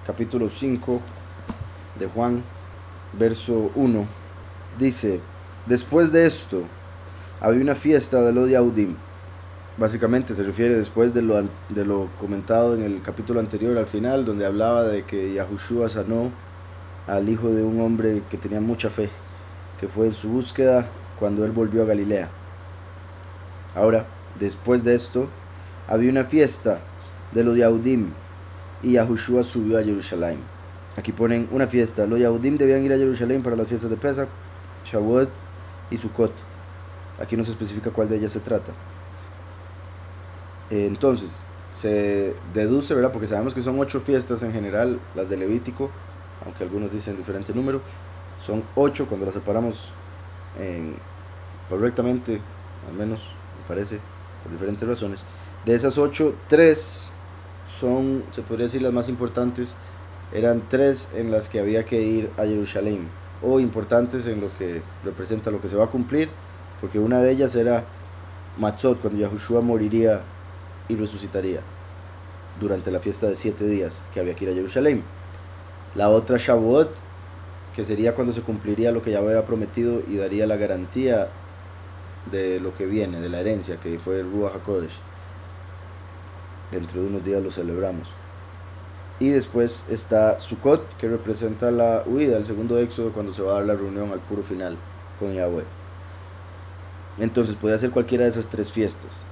capítulo 5 de Juan, verso 1, dice: después de esto había una fiesta de los Yahudim. Básicamente se refiere después de lo comentado en el capítulo anterior al final, donde hablaba de que Yahushua sanó al hijo de un hombre que tenía mucha fe, que fue en su búsqueda cuando él volvió a Galilea. Ahora, después de esto, había una fiesta de los Yahudim y Yahushua subió a Jerusalén. Aquí ponen una fiesta. Los Yahudim debían ir a Jerusalén para las fiestas de Pesach, Shavuot y Sukkot. Aquí no se especifica cuál de ellas se trata. Entonces, se deduce, ¿verdad? Porque sabemos que son 8 fiestas en general, las de Levítico, aunque algunos dicen diferente número. Son 8 cuando las separamos correctamente, al menos me parece, por diferentes razones. De esas 8, 3 son, se podría decir, las más importantes. Eran 3 en las que había que ir a Jerusalén, o importantes en lo que representa lo que se va a cumplir, porque una de ellas era Matzot, cuando Yahushua moriría y resucitaría durante la fiesta de 7 días que había que ir a Jerusalén. La otra, Shavuot, que sería cuando se cumpliría lo que ya había prometido y daría la garantía de lo que viene, de la herencia, que fue el Ruach HaKodesh. Dentro de unos días lo celebramos. Y después está Sukkot, que representa la huida, el segundo éxodo, cuando se va a dar la reunión al puro final con Yahweh. Entonces puede ser cualquiera de esas 3 fiestas.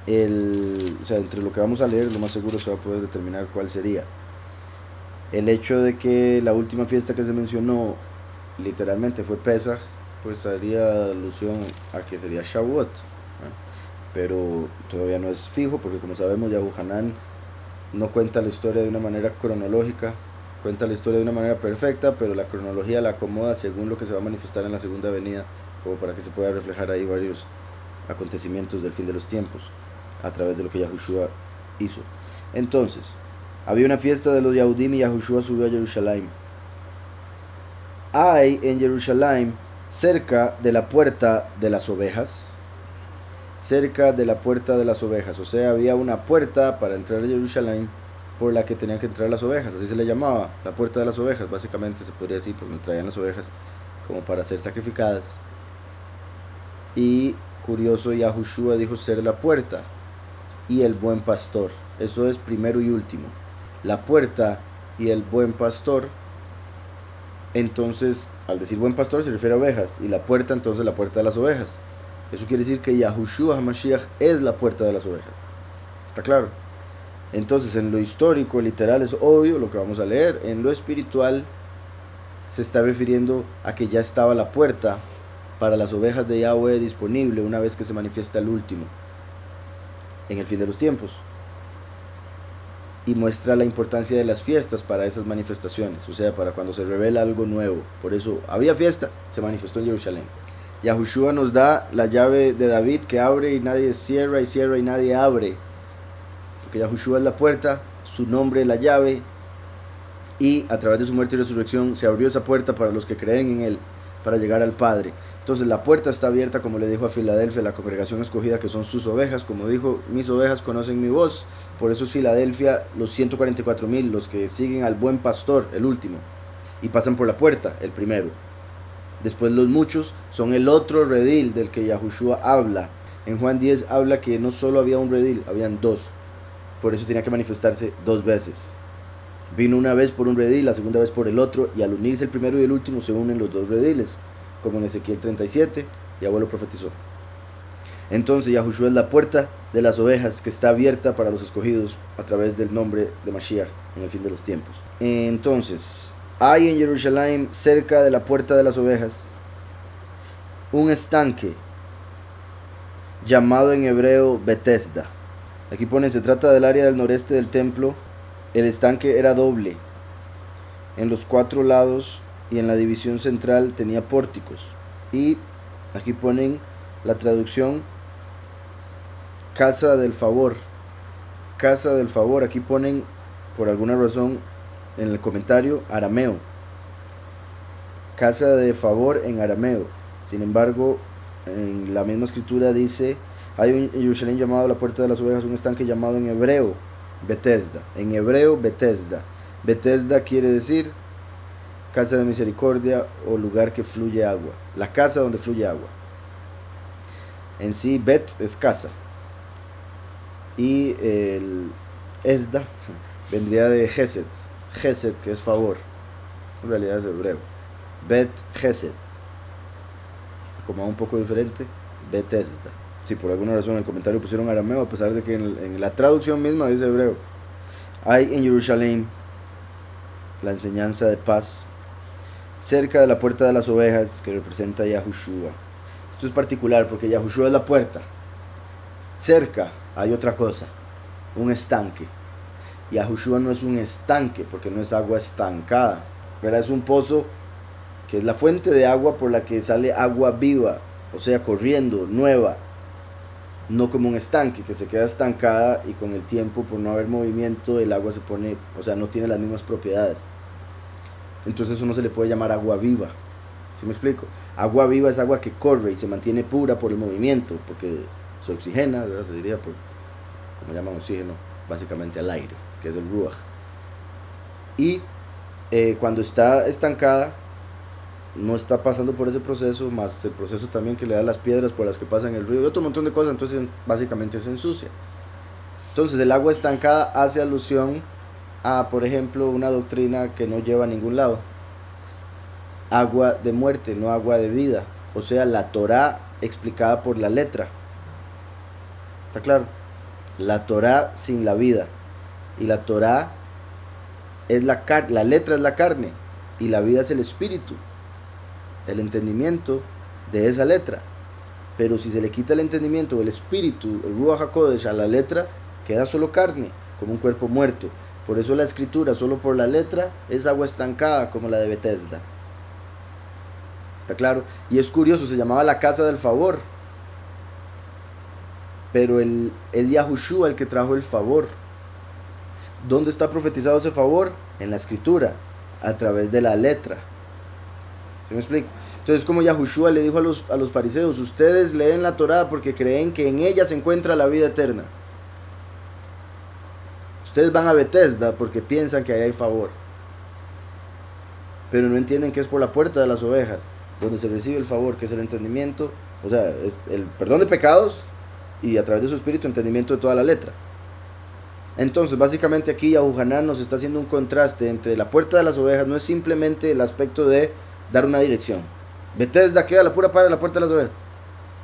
Entre lo que vamos a leer, lo más seguro se va a poder determinar cuál sería. El hecho de que la última fiesta que se mencionó literalmente fue Pesach, pues haría alusión a que sería Shavuot, ¿eh? Pero todavía no es fijo, porque como sabemos, Yahuhanan no cuenta la historia de una manera cronológica, cuenta la historia de una manera perfecta, pero la cronología la acomoda según lo que se va a manifestar en la segunda venida, como para que se pueda reflejar ahí varios acontecimientos del fin de los tiempos a través de lo que Yahushua hizo. Entonces, había una fiesta de los Yahudim y Yahushua subió a Jerusalén. Hay en Jerusalén, cerca de la puerta de las ovejas, cerca de la puerta de las ovejas, o sea, había una puerta para entrar a Jerusalén por la que tenían que entrar las ovejas, así se le llamaba, la puerta de las ovejas, básicamente se podría decir, porque traían las ovejas como para ser sacrificadas. Y curioso, Yahushua dijo ser la puerta y el buen pastor. Eso es primero y último, la puerta y el buen pastor. Entonces, al decir buen pastor se refiere a ovejas, y la puerta, entonces la puerta de las ovejas. Eso quiere decir que Yahushua HaMashiach es la puerta de las ovejas. ¿Está claro? Entonces, en lo histórico, literal, es obvio lo que vamos a leer. En lo espiritual, se está refiriendo a que ya estaba la puerta para las ovejas de Yahweh disponible una vez que se manifiesta el último, en el fin de los tiempos. Y muestra la importancia de las fiestas para esas manifestaciones, o sea, para cuando se revela algo nuevo. Por eso había fiesta, se manifestó en Jerusalén. Yahushua nos da la llave de David, que abre y nadie cierra, y cierra y nadie abre. Porque Yahushua es la puerta, su nombre es la llave, y a través de su muerte y resurrección se abrió esa puerta para los que creen en él, para llegar al Padre. Entonces la puerta está abierta, como le dijo a Filadelfia, la congregación escogida, que son sus ovejas. Como dijo, mis ovejas conocen mi voz. Por eso es Filadelfia, los 144,000, los que siguen al buen pastor, el último, y pasan por la puerta, el primero. Después los muchos son el otro redil del que Yahushua habla. En Juan 10 habla que no solo había un redil, habían 2. Por eso tenía que manifestarse 2 veces. Vino una vez por un redil, la segunda vez por el otro, y al unirse el primero y el último se unen los 2 rediles, como en Ezequiel 37, Yahweh lo profetizó. Entonces Yahushua es la puerta de las ovejas, que está abierta para los escogidos a través del nombre de Mashiach en el fin de los tiempos. Entonces, hay en Jerusalén, cerca de la puerta de las ovejas, un estanque llamado en hebreo Betesda. Aquí pone, se trata del área del noreste del templo. El estanque era doble. En los 4 lados y en la división central tenía pórticos. Y aquí ponen la traducción casa del favor. Casa del favor. Aquí ponen, por alguna razón, en el comentario, arameo. Casa de favor en arameo. Sin embargo, en la misma escritura dice, hay en Jerusalén llamado la puerta de las ovejas, un estanque llamado en hebreo Betesda, en hebreo Betesda. Betesda quiere decir casa de misericordia o lugar que fluye agua, la casa donde fluye agua. En sí, Bet es casa. Y el Esda vendría de Gesed. Gesed, que es favor. En realidad es hebreo. Bet Gesed. Como un poco diferente, Betesda. Si por alguna razón en el comentario pusieron arameo, a pesar de que en la traducción misma dice hebreo. Hay en Jerusalén la enseñanza de paz, cerca de la puerta de las ovejas, que representa a Yahushua. Esto es particular porque Yahushua es la puerta. Cerca hay otra cosa, un estanque. Yahushua no es un estanque porque no es agua estancada, ¿verdad? Es un pozo que es la fuente de agua por la que sale agua viva, o sea, corriendo, nueva. No como un estanque que se queda estancada y con el tiempo, por no haber movimiento, el agua se pone, o sea, no tiene las mismas propiedades. Entonces eso no se le puede llamar agua viva. ¿Sí me explico? Agua viva es agua que corre y se mantiene pura por el movimiento, porque se oxigena, ¿verdad? Se diría por, como llaman oxígeno, básicamente al aire, que es el ruach. Y cuando está estancada, no está pasando por ese proceso, más el proceso también que le da las piedras por las que pasan el río y otro montón de cosas, entonces básicamente se ensucia. Entonces el agua estancada hace alusión a, por ejemplo, una doctrina que no lleva a ningún lado. Agua de muerte, no agua de vida. O sea, la Torá explicada por la letra. ¿Está claro? La Torá sin la vida. Y la Torá es la letra es la carne y la vida es el espíritu, el entendimiento de esa letra. Pero si se le quita el entendimiento o el espíritu, el Ruach HaKodesh a la letra, queda solo carne, como un cuerpo muerto. Por eso la escritura, solo por la letra, es agua estancada como la de Betesda. ¿Está claro? Y es curioso, se llamaba la casa del favor. Pero es Yahushua el que trajo el favor. ¿Dónde está profetizado ese favor? En la escritura, a través de la letra. ¿Sí me explico? Entonces, como Yahushua le dijo a los fariseos, ustedes leen la Torá porque creen que en ella se encuentra la vida eterna. Ustedes van a Betesda porque piensan que ahí hay favor. Pero no entienden que es por la puerta de las ovejas, donde se recibe el favor, que es el entendimiento, o sea, es el perdón de pecados y a través de su espíritu, entendimiento de toda la letra. Entonces, básicamente aquí Yahuhanan nos está haciendo un contraste entre la puerta de las ovejas, no es simplemente el aspecto de dar una dirección. Betesda queda la pura para de la puerta de las ovejas.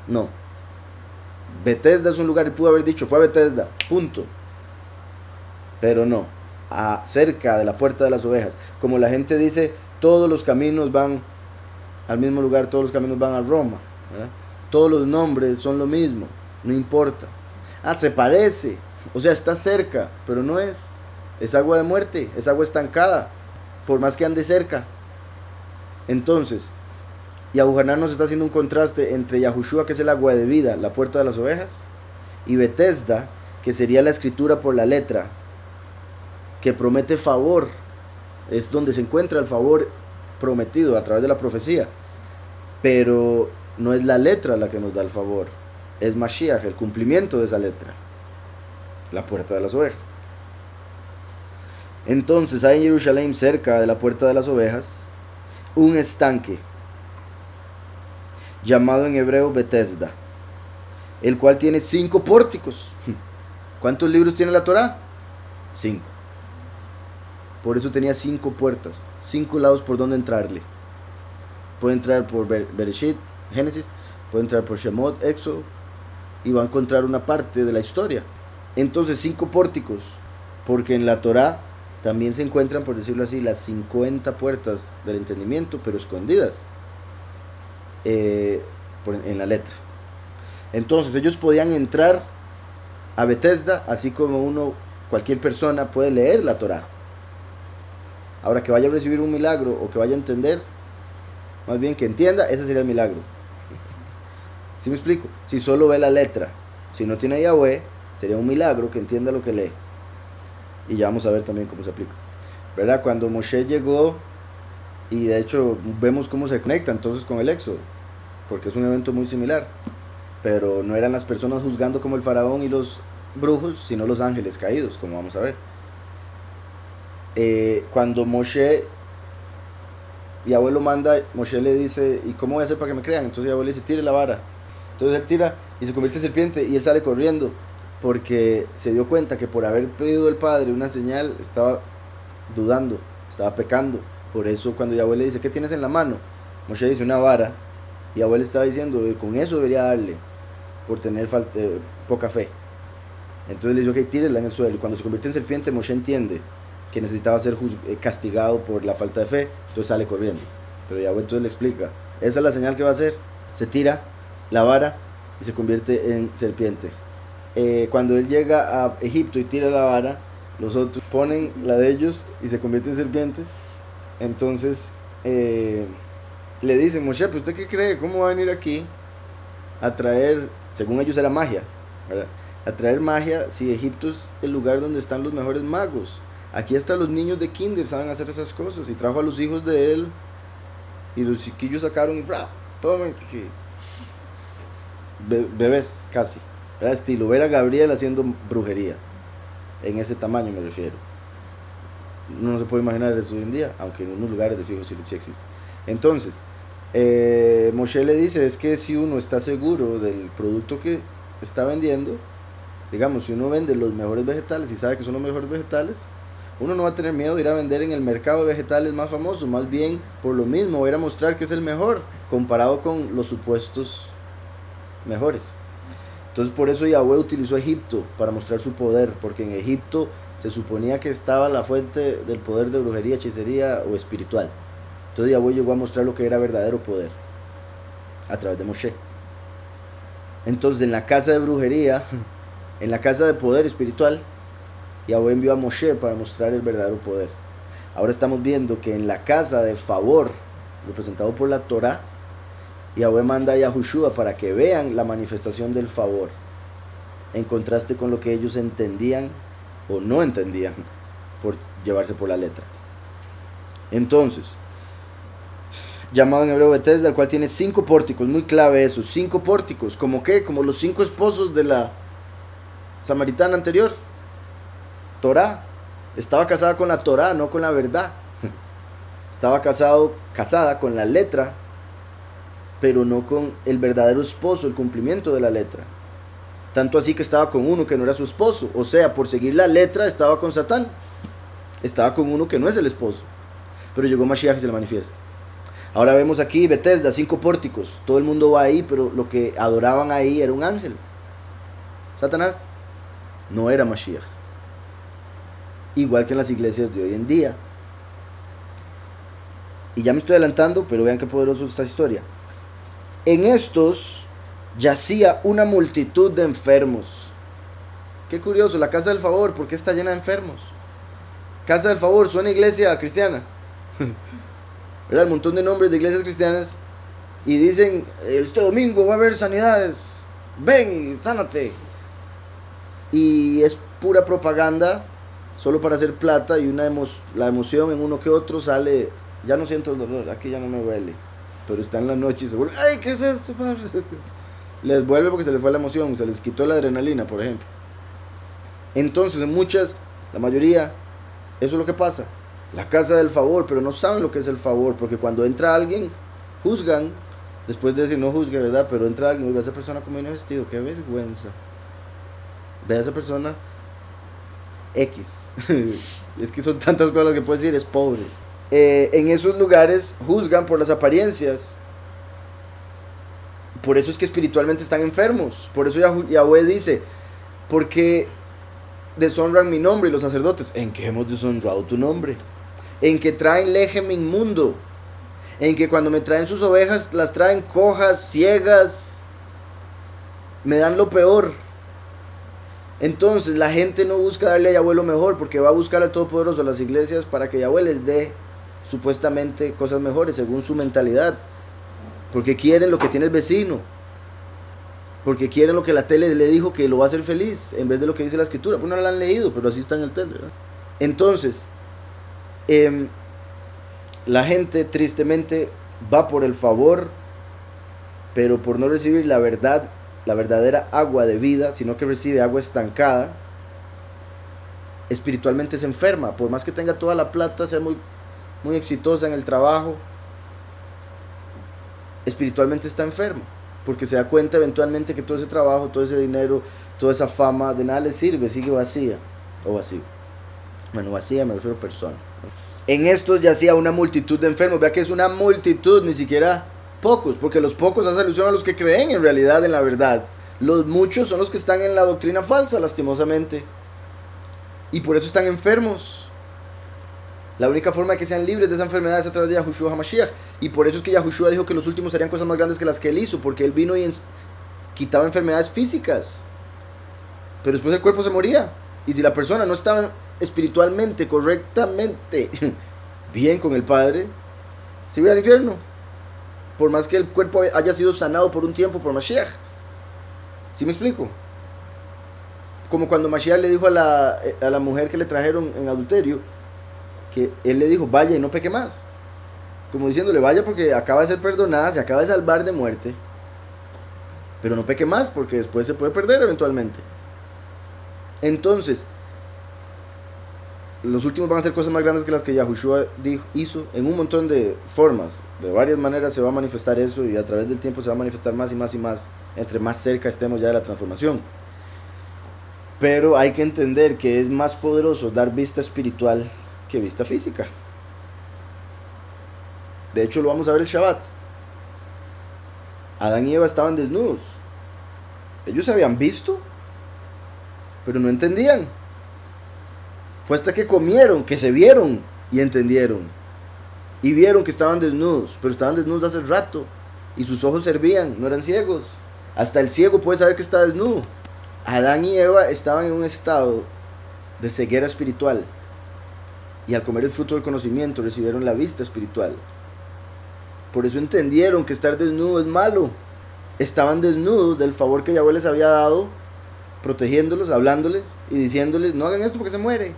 No. Betesda es un lugar, y pudo haber dicho, fue a Betesda, punto. Pero no, cerca de la puerta de las ovejas. Como la gente dice, todos los caminos van al mismo lugar, todos los caminos van a Roma, ¿verdad? Todos los nombres son lo mismo, no importa. Se parece, o sea, está cerca, pero no es. Es agua de muerte, es agua estancada, por más que ande cerca. Entonces, Yahuhanan nos está haciendo un contraste entre Yahushua, que es el agua de vida, la puerta de las ovejas, y Betesda, que sería la escritura por la letra, que promete favor, es donde se encuentra el favor prometido a través de la profecía, pero no es la letra la que nos da el favor, es Mashiach, el cumplimiento de esa letra, la puerta de las ovejas. Entonces hay en Jerusalén, cerca de la puerta de las ovejas, un estanque llamado en hebreo Betesda, el cual tiene 5 pórticos. ¿Cuántos libros tiene la Torá? 5. Por eso tenía 5 puertas, 5 lados por donde entrarle. Puede entrar por Bereshit, Génesis, puede entrar por Shemot, Éxodo, y va a encontrar una parte de la historia. Entonces 5 pórticos, porque en la Torá también se encuentran, por decirlo así, las 50 puertas del entendimiento, pero escondidas en la letra. Entonces ellos podían entrar a Betesda, así como cualquier persona puede leer la Torá. Ahora, que vaya a recibir un milagro o que vaya a entender, más bien que entienda, ese sería el milagro. ¿Sí me explico? Si solo ve la letra, si no tiene Yahweh, sería un milagro que entienda lo que lee. Y ya vamos a ver también cómo se aplica, ¿verdad? Cuando Moshe llegó, y de hecho vemos cómo se conecta entonces con el Éxodo, porque es un evento muy similar, pero no eran las personas juzgando como el faraón y los brujos, sino los ángeles caídos, como vamos a ver. Cuando Moshe, Yahweh lo manda, Moshe le dice, ¿y cómo voy a hacer para que me crean? Entonces Yahweh le dice, tire la vara. Entonces él tira y se convierte en serpiente y él sale corriendo porque se dio cuenta que por haber pedido del Padre una señal estaba dudando, estaba pecando. Por eso cuando Yahweh le dice, ¿qué tienes en la mano? Moshe dice, una vara. Y Yahweh le estaba diciendo, con eso debería darle por tener poca fe. Entonces le dice, ok, tírela en el suelo. Y cuando se convierte en serpiente, Moshe entiende que necesitaba ser castigado por la falta de fe, entonces sale corriendo. Pero Yahweh entonces le explica, esa es la señal que va a hacer. Se tira la vara y se convierte en serpiente. Cuando él llega a Egipto y tira la vara, los otros ponen la de ellos y se convierten en serpientes. Entonces le dicen, Moshe, ¿pero usted qué cree? ¿Cómo va a venir aquí a traer, según ellos era magia, ¿verdad? A traer magia si Egipto es el lugar donde están los mejores magos? Aquí hasta los niños de kinder saben hacer esas cosas. Y trajo a los hijos de él y los chiquillos sacaron y tomen bebés casi, ¿verdad? Estilo ver a Gabriel haciendo brujería, en ese tamaño me refiero. No se puede imaginar eso hoy en día, aunque en unos lugares de fijo sí existe. Entonces Moshe le dice, es que si uno está seguro del producto que está vendiendo, digamos, si uno vende los mejores vegetales y sabe que son los mejores vegetales, uno no va a tener miedo de ir a vender en el mercado de vegetales más famoso. Más bien, por lo mismo, va a ir a mostrar que es el mejor comparado con los supuestos mejores. Entonces por eso Yahweh utilizó Egipto para mostrar su poder, porque en Egipto se suponía que estaba la fuente del poder de brujería, hechicería o espiritual. Entonces Yahweh llegó a mostrar lo que era verdadero poder a través de Moshe. Entonces en la casa de brujería, en la casa de poder espiritual, Yahweh envió a Moshe para mostrar el verdadero poder. Ahora estamos viendo que en la casa de favor, representado por la Torah, Yahweh manda a Yahushua para que vean la manifestación del favor, en contraste con lo que ellos entendían o no entendían por llevarse por la letra. Entonces, llamado en hebreo Betesda, el cual tiene 5 pórticos, muy clave eso, 5 pórticos, ¿como qué? Como los 5 esposos de la samaritana anterior. Torah, estaba casada con la Torah, no con la verdad. Estaba casada con la letra, pero no con el verdadero esposo, el cumplimiento de la letra. Tanto así que estaba con uno que no era su esposo. O sea, por seguir la letra estaba con Satán. Estaba con uno que no es el esposo. Pero llegó Mashiach y se le manifiesta. Ahora vemos aquí Betesda, 5 pórticos. Todo el mundo va ahí, pero lo que adoraban ahí era un ángel. Satanás no era Mashiach. Igual que en las iglesias de hoy en día. Y ya me estoy adelantando, pero vean qué poderoso es esta historia. En estos yacía una multitud de enfermos. Qué curioso, la casa del favor, ¿por qué está llena de enfermos? Casa del favor, suena iglesia cristiana. Era un montón de nombres de iglesias cristianas. Y dicen, este domingo va a haber sanidades. Ven y sánate. Y es pura propaganda, solo para hacer plata. Y la emoción en uno que otro sale. Ya no siento el dolor, aquí ya no me duele. Pero está en la noche y se vuelve, ay, ¿qué es esto, padre? Les vuelve porque se les fue la emoción, se les quitó la adrenalina, por ejemplo. Entonces, en la mayoría, eso es lo que pasa. La casa del favor, pero no saben lo que es el favor, porque cuando entra alguien, juzgan. Después de decir, no juzgue, ¿verdad? Pero entra alguien y ve a esa persona como viene vestido, qué vergüenza. Ve a esa persona X. Es que son tantas cosas que puedes decir, es pobre. En esos lugares juzgan por las apariencias. Por eso es que espiritualmente están enfermos. Por eso Yahweh dice, porque deshonran mi nombre. Y los sacerdotes, ¿en qué hemos deshonrado tu nombre? En que traen lejem inmundo, en que cuando me traen sus ovejas las traen cojas, ciegas, me dan lo peor. Entonces la gente no busca darle a Yahweh lo mejor, porque va a buscar al Todopoderoso a las iglesias para que Yahweh les dé supuestamente cosas mejores según su mentalidad, porque quieren lo que tiene el vecino, porque quieren lo que la tele le dijo que lo va a hacer feliz, en vez de lo que dice la escritura. Pues no la han leído, pero así está en el tele, ¿verdad? Entonces la gente tristemente va por el favor, pero por no recibir la verdad la verdadera agua de vida, sino que recibe agua estancada, espiritualmente se enferma. Por más que tenga toda la plata, sea muy, muy exitosa en el trabajo, espiritualmente está enfermo, porque se da cuenta eventualmente que todo ese trabajo, todo ese dinero, toda esa fama, de nada le sirve, sigue vacía, o vacío. Bueno, vacía me refiero a persona. En estos yacía una multitud de enfermos. Vea que es una multitud, ni siquiera pocos, porque los pocos hacen alusión a los que creen en realidad en la verdad. Los muchos son los que están en la doctrina falsa, lastimosamente, y por eso están enfermos. La única forma de que sean libres de esa enfermedad es a través de Yahushua HaMashiach. Y por eso es que Yahushua dijo que los últimos harían cosas más grandes que las que él hizo, porque él vino y quitaba enfermedades físicas, pero después el cuerpo se moría. Y si la persona no estaba espiritualmente, correctamente bien con el Padre, se iba al infierno, por más que el cuerpo haya sido sanado por un tiempo por Mashiach. ¿Sí me explico? Como cuando Mashiach le dijo a la mujer que le trajeron en adulterio, que él le dijo, vaya y no peque más, como diciéndole, vaya porque acaba de ser perdonada, se acaba de salvar de muerte, pero no peque más porque después se puede perder eventualmente. Entonces, los últimos van a hacer cosas más grandes que las que Yahushua hizo en un montón de formas. De varias maneras se va a manifestar eso, y a través del tiempo se va a manifestar más y más y más, entre más cerca estemos ya de la transformación. Pero hay que entender que es más poderoso dar vista espiritual que vista física. De hecho, lo vamos a ver el Shabbat. Adán y Eva estaban desnudos. Ellos se habían visto, pero no entendían. Fue hasta que comieron, que se vieron y entendieron. Y vieron que estaban desnudos, pero estaban desnudos hace rato. Y sus ojos servían, no eran ciegos. Hasta el ciego puede saber que está desnudo. Adán y Eva estaban en un estado de ceguera espiritual. Y al comer el fruto del conocimiento recibieron la vista espiritual. Por eso entendieron que estar desnudo es malo. Estaban desnudos del favor que Yahweh les había dado, protegiéndolos, hablándoles y diciéndoles, no hagan esto porque se muere.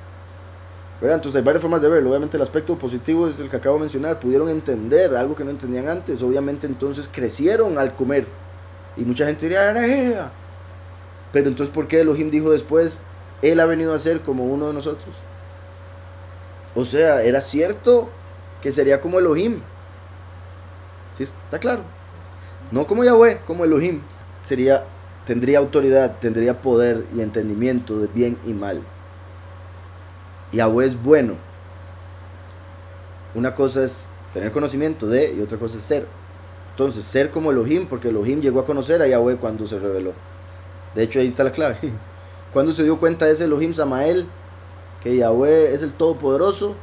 ¿Verdad? Entonces hay varias formas de verlo. Obviamente el aspecto positivo es el que acabo de mencionar. Pudieron entender algo que no entendían antes. Obviamente entonces crecieron al comer. Y mucha gente diría, ¡Arajea! Pero entonces, ¿por qué Elohim dijo después, él ha venido a ser como uno de nosotros? O sea, era cierto que sería como Elohim. ¿Sí está claro? No como Yahweh, como Elohim. Tendría autoridad, tendría poder y entendimiento de bien y mal. Yahweh es bueno. Una cosa es tener conocimiento de, y otra cosa es ser. Entonces, ser como Elohim, porque Elohim llegó a conocer a Yahweh cuando se reveló. De hecho, ahí está la clave. Cuando se dio cuenta de ese Elohim Samael, que Yahweh es el Todopoderoso,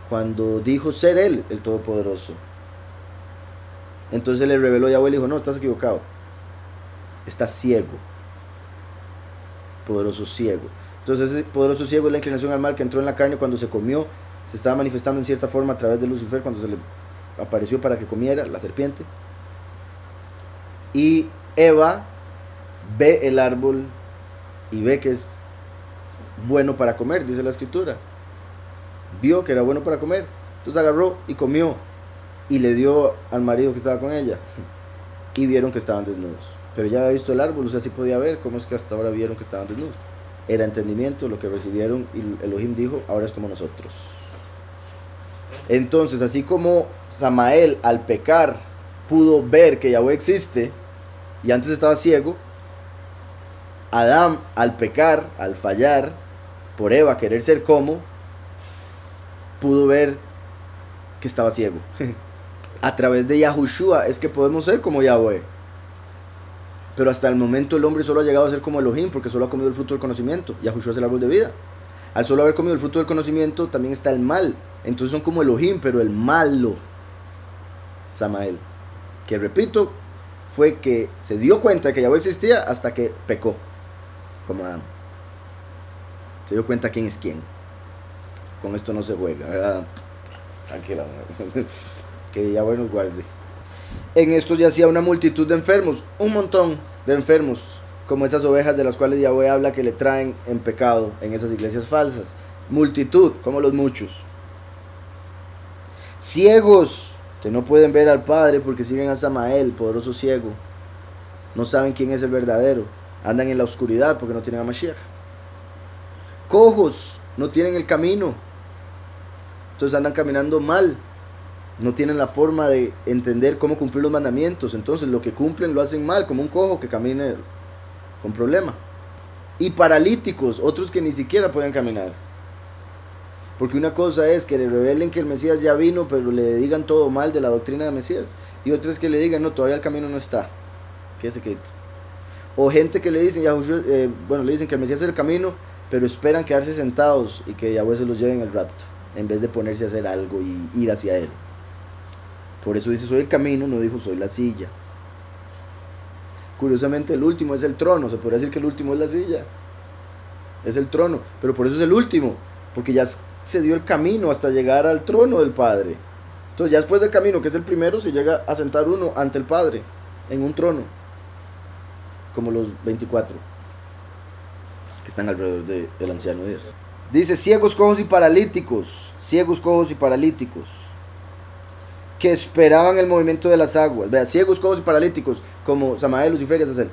cuando dijo ser él el Todopoderoso. Entonces le reveló a Yahweh y le dijo, no, estás equivocado. Estás ciego. Poderoso ciego. Entonces ese poderoso ciego es la inclinación al mal que entró en la carne cuando se comió. Se estaba manifestando en cierta forma a través de Lucifer cuando se le apareció para que comiera, la serpiente. Y Eva ve el árbol y ve que es bueno para comer, dice la escritura. Vio que era bueno para comer. Entonces agarró y comió. Y le dio al marido que estaba con ella. Y vieron que estaban desnudos. Pero ya había visto el árbol, o sea, sí podía ver. ¿Cómo es que hasta ahora vieron que estaban desnudos? Era entendimiento lo que recibieron. Y Elohim dijo, ahora es como nosotros. Entonces, así como Samael al pecar pudo ver que Yahweh existe y antes estaba ciego, Adán al pecar, al fallar, por Eva querer ser como, pudo ver que estaba ciego. A través de Yahushua es que podemos ser como Yahweh. Pero hasta el momento el hombre solo ha llegado a ser como Elohim porque solo ha comido el fruto del conocimiento. Yahushua es el árbol de vida. Al solo haber comido el fruto del conocimiento también está el mal. Entonces son como Elohim, pero el malo, Samael. Que repito, fue que se dio cuenta de que Yahweh existía hasta que pecó, como Adán. Se dio cuenta quién es quién. Con esto no se juega, ¿verdad? Tranquila, que Yahweh nos guarde. En esto yacía una multitud de enfermos, un montón de enfermos, como esas ovejas de las cuales Yahweh habla que le traen en pecado en esas iglesias falsas. Multitud, como los muchos. Ciegos, que no pueden ver al Padre porque siguen a Samael, poderoso ciego. no saben quién es el verdadero, andan en la oscuridad porque no tienen a Mashiach. Cojos, no tienen el camino, entonces andan caminando mal, no tienen la forma de entender cómo cumplir los mandamientos, entonces lo que cumplen lo hacen mal, como un cojo que camina con problema. Y paralíticos, otros que ni siquiera pueden caminar. Porque una cosa es que le revelen que el Mesías ya vino, pero le digan todo mal de la doctrina del Mesías. Y otra es que le digan, no, todavía el camino no está. Quédese quieto. O gente que le dicen, le dicen que el Mesías es el camino, pero esperan quedarse sentados y que Yahweh se los lleve en el rapto, en vez de ponerse a hacer algo y ir hacia él. Por eso dice, soy el camino, no dijo, soy la silla. Curiosamente el último es el trono, se podría decir que el último es la silla. Es el trono, pero por eso es el último, porque ya se dio el camino hasta llegar al trono del Padre. Entonces ya después del camino, que es el primero, se llega a sentar uno ante el Padre, en un trono, como los 24 que están alrededor del anciano de Dios. Dice, ciegos, cojos y paralíticos, que esperaban el movimiento de las aguas. Vea, ciegos, cojos y paralíticos, como Samael, Lucifer y Azazel.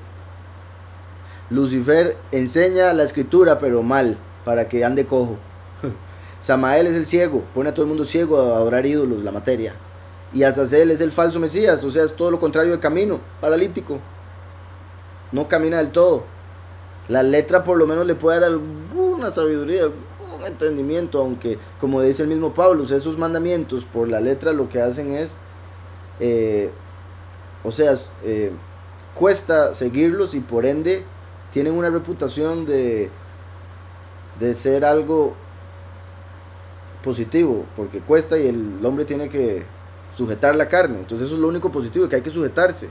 Lucifer enseña la escritura, pero mal, para que ande cojo. Samael es el ciego, pone a todo el mundo ciego a adorar ídolos, la materia. Y Azazel es el falso Mesías, o sea, es todo lo contrario del camino, paralítico. No camina del todo. La letra por lo menos le puede dar alguna sabiduría, algún entendimiento, aunque, como dice el mismo Pablo, esos mandamientos por la letra lo que hacen es, cuesta seguirlos y por ende tienen una reputación de ser algo positivo, porque cuesta y el hombre tiene que sujetar la carne. Entonces eso es lo único positivo, que hay que sujetarse,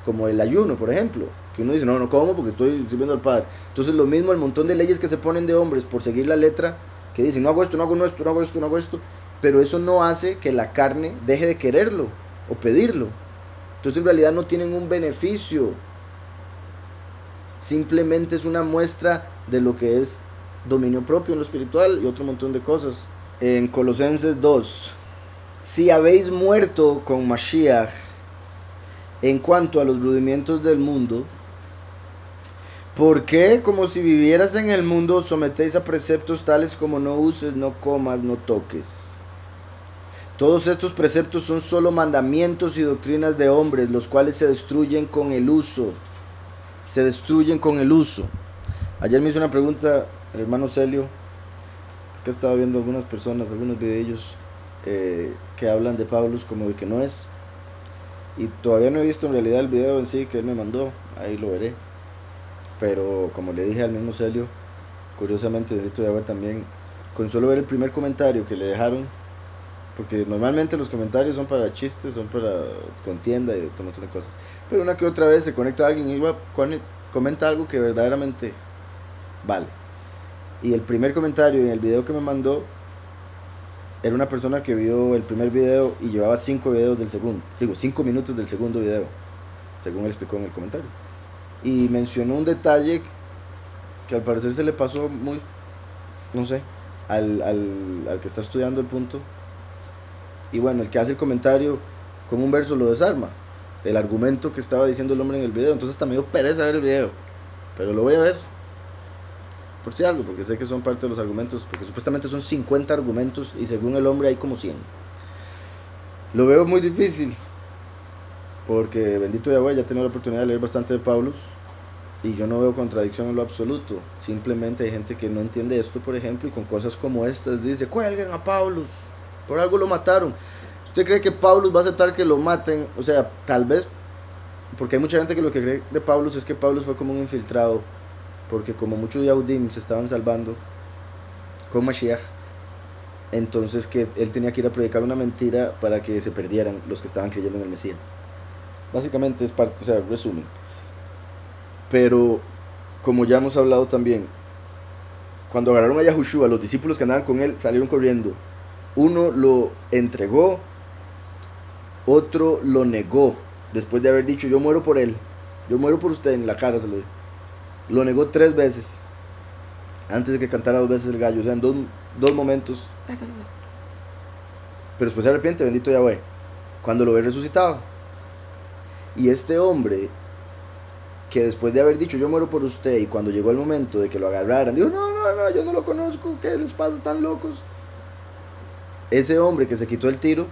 como el ayuno, por ejemplo, que uno dice, no como porque estoy sirviendo al Padre. Entonces lo mismo, el montón de leyes que se ponen de hombres por seguir la letra, que dicen, no hago esto, no hago esto, no hago esto, no hago esto, pero eso no hace que la carne deje de quererlo o pedirlo. Entonces en realidad no tienen un beneficio, simplemente es una muestra de lo que es dominio propio en lo espiritual y otro montón de cosas. En Colosenses 2, si habéis muerto con Mashiach en cuanto a los rudimientos del mundo, ¿por qué, como si vivieras en el mundo, sometéis a preceptos tales como no uses, no comas, no toques? Todos estos preceptos son solo mandamientos y doctrinas de hombres, los cuales se destruyen con el uso. Ayer me hizo una pregunta el hermano Celio, que he estado viendo algunas personas, algunos videos que hablan de Paulus como de que no es. Y todavía no he visto en realidad el video en sí que él me mandó, ahí lo veré. Pero como le dije al mismo Celio, curiosamente bendito Yahweh también, con solo ver el primer comentario que le dejaron, porque normalmente los comentarios son para chistes, son para contienda y otro montón de cosas, pero una que otra vez se conecta a alguien y comenta algo que verdaderamente vale. Y el primer comentario en el video que me mandó era una persona que vio el primer video y llevaba 5 minutos del segundo video, según él explicó en el comentario. Y mencionó un detalle que al parecer se le pasó muy, no sé, al que está estudiando el punto. Y bueno, el que hace el comentario con un verso lo desarma, el argumento que estaba diciendo el hombre en el video. Entonces hasta me dio pereza ver el video, pero lo voy a ver por si algo, porque sé que son parte de los argumentos, porque supuestamente son 50 argumentos y según el hombre hay como 100. Lo veo muy difícil, porque bendito Yahweh, ya he tenido la oportunidad de leer bastante de Paulus y yo no veo contradicción en lo absoluto. Simplemente hay gente que no entiende esto, por ejemplo, y con cosas como estas dice, cuelguen a Paulus, por algo lo mataron. ¿Usted cree que Paulus va a aceptar que lo maten? O sea, tal vez, porque hay mucha gente que lo que cree de Paulus es que Paulus fue como un infiltrado, porque como muchos Yahudim se estaban salvando con Mashiach, entonces que él tenía que ir a predicar una mentira para que se perdieran los que estaban creyendo en el Mesías. Básicamente es parte, o sea, resumen. Pero como ya hemos hablado también, cuando agarraron a Yahushua, los discípulos que andaban con él salieron corriendo. Uno lo entregó, otro lo negó, después de haber dicho, yo muero por él, yo muero por usted, en la cara se lo dijo. Lo negó 3 veces, antes de que cantara 2 veces el gallo, o sea, en dos momentos. Pero después se arrepiente, bendito Yahweh, cuando lo ve resucitado. Y este hombre que después de haber dicho yo muero por usted, y cuando llegó el momento de que lo agarraran, dijo no, yo no lo conozco, ¿qué les pasa? Están locos. Ese hombre que se quitó el tiro,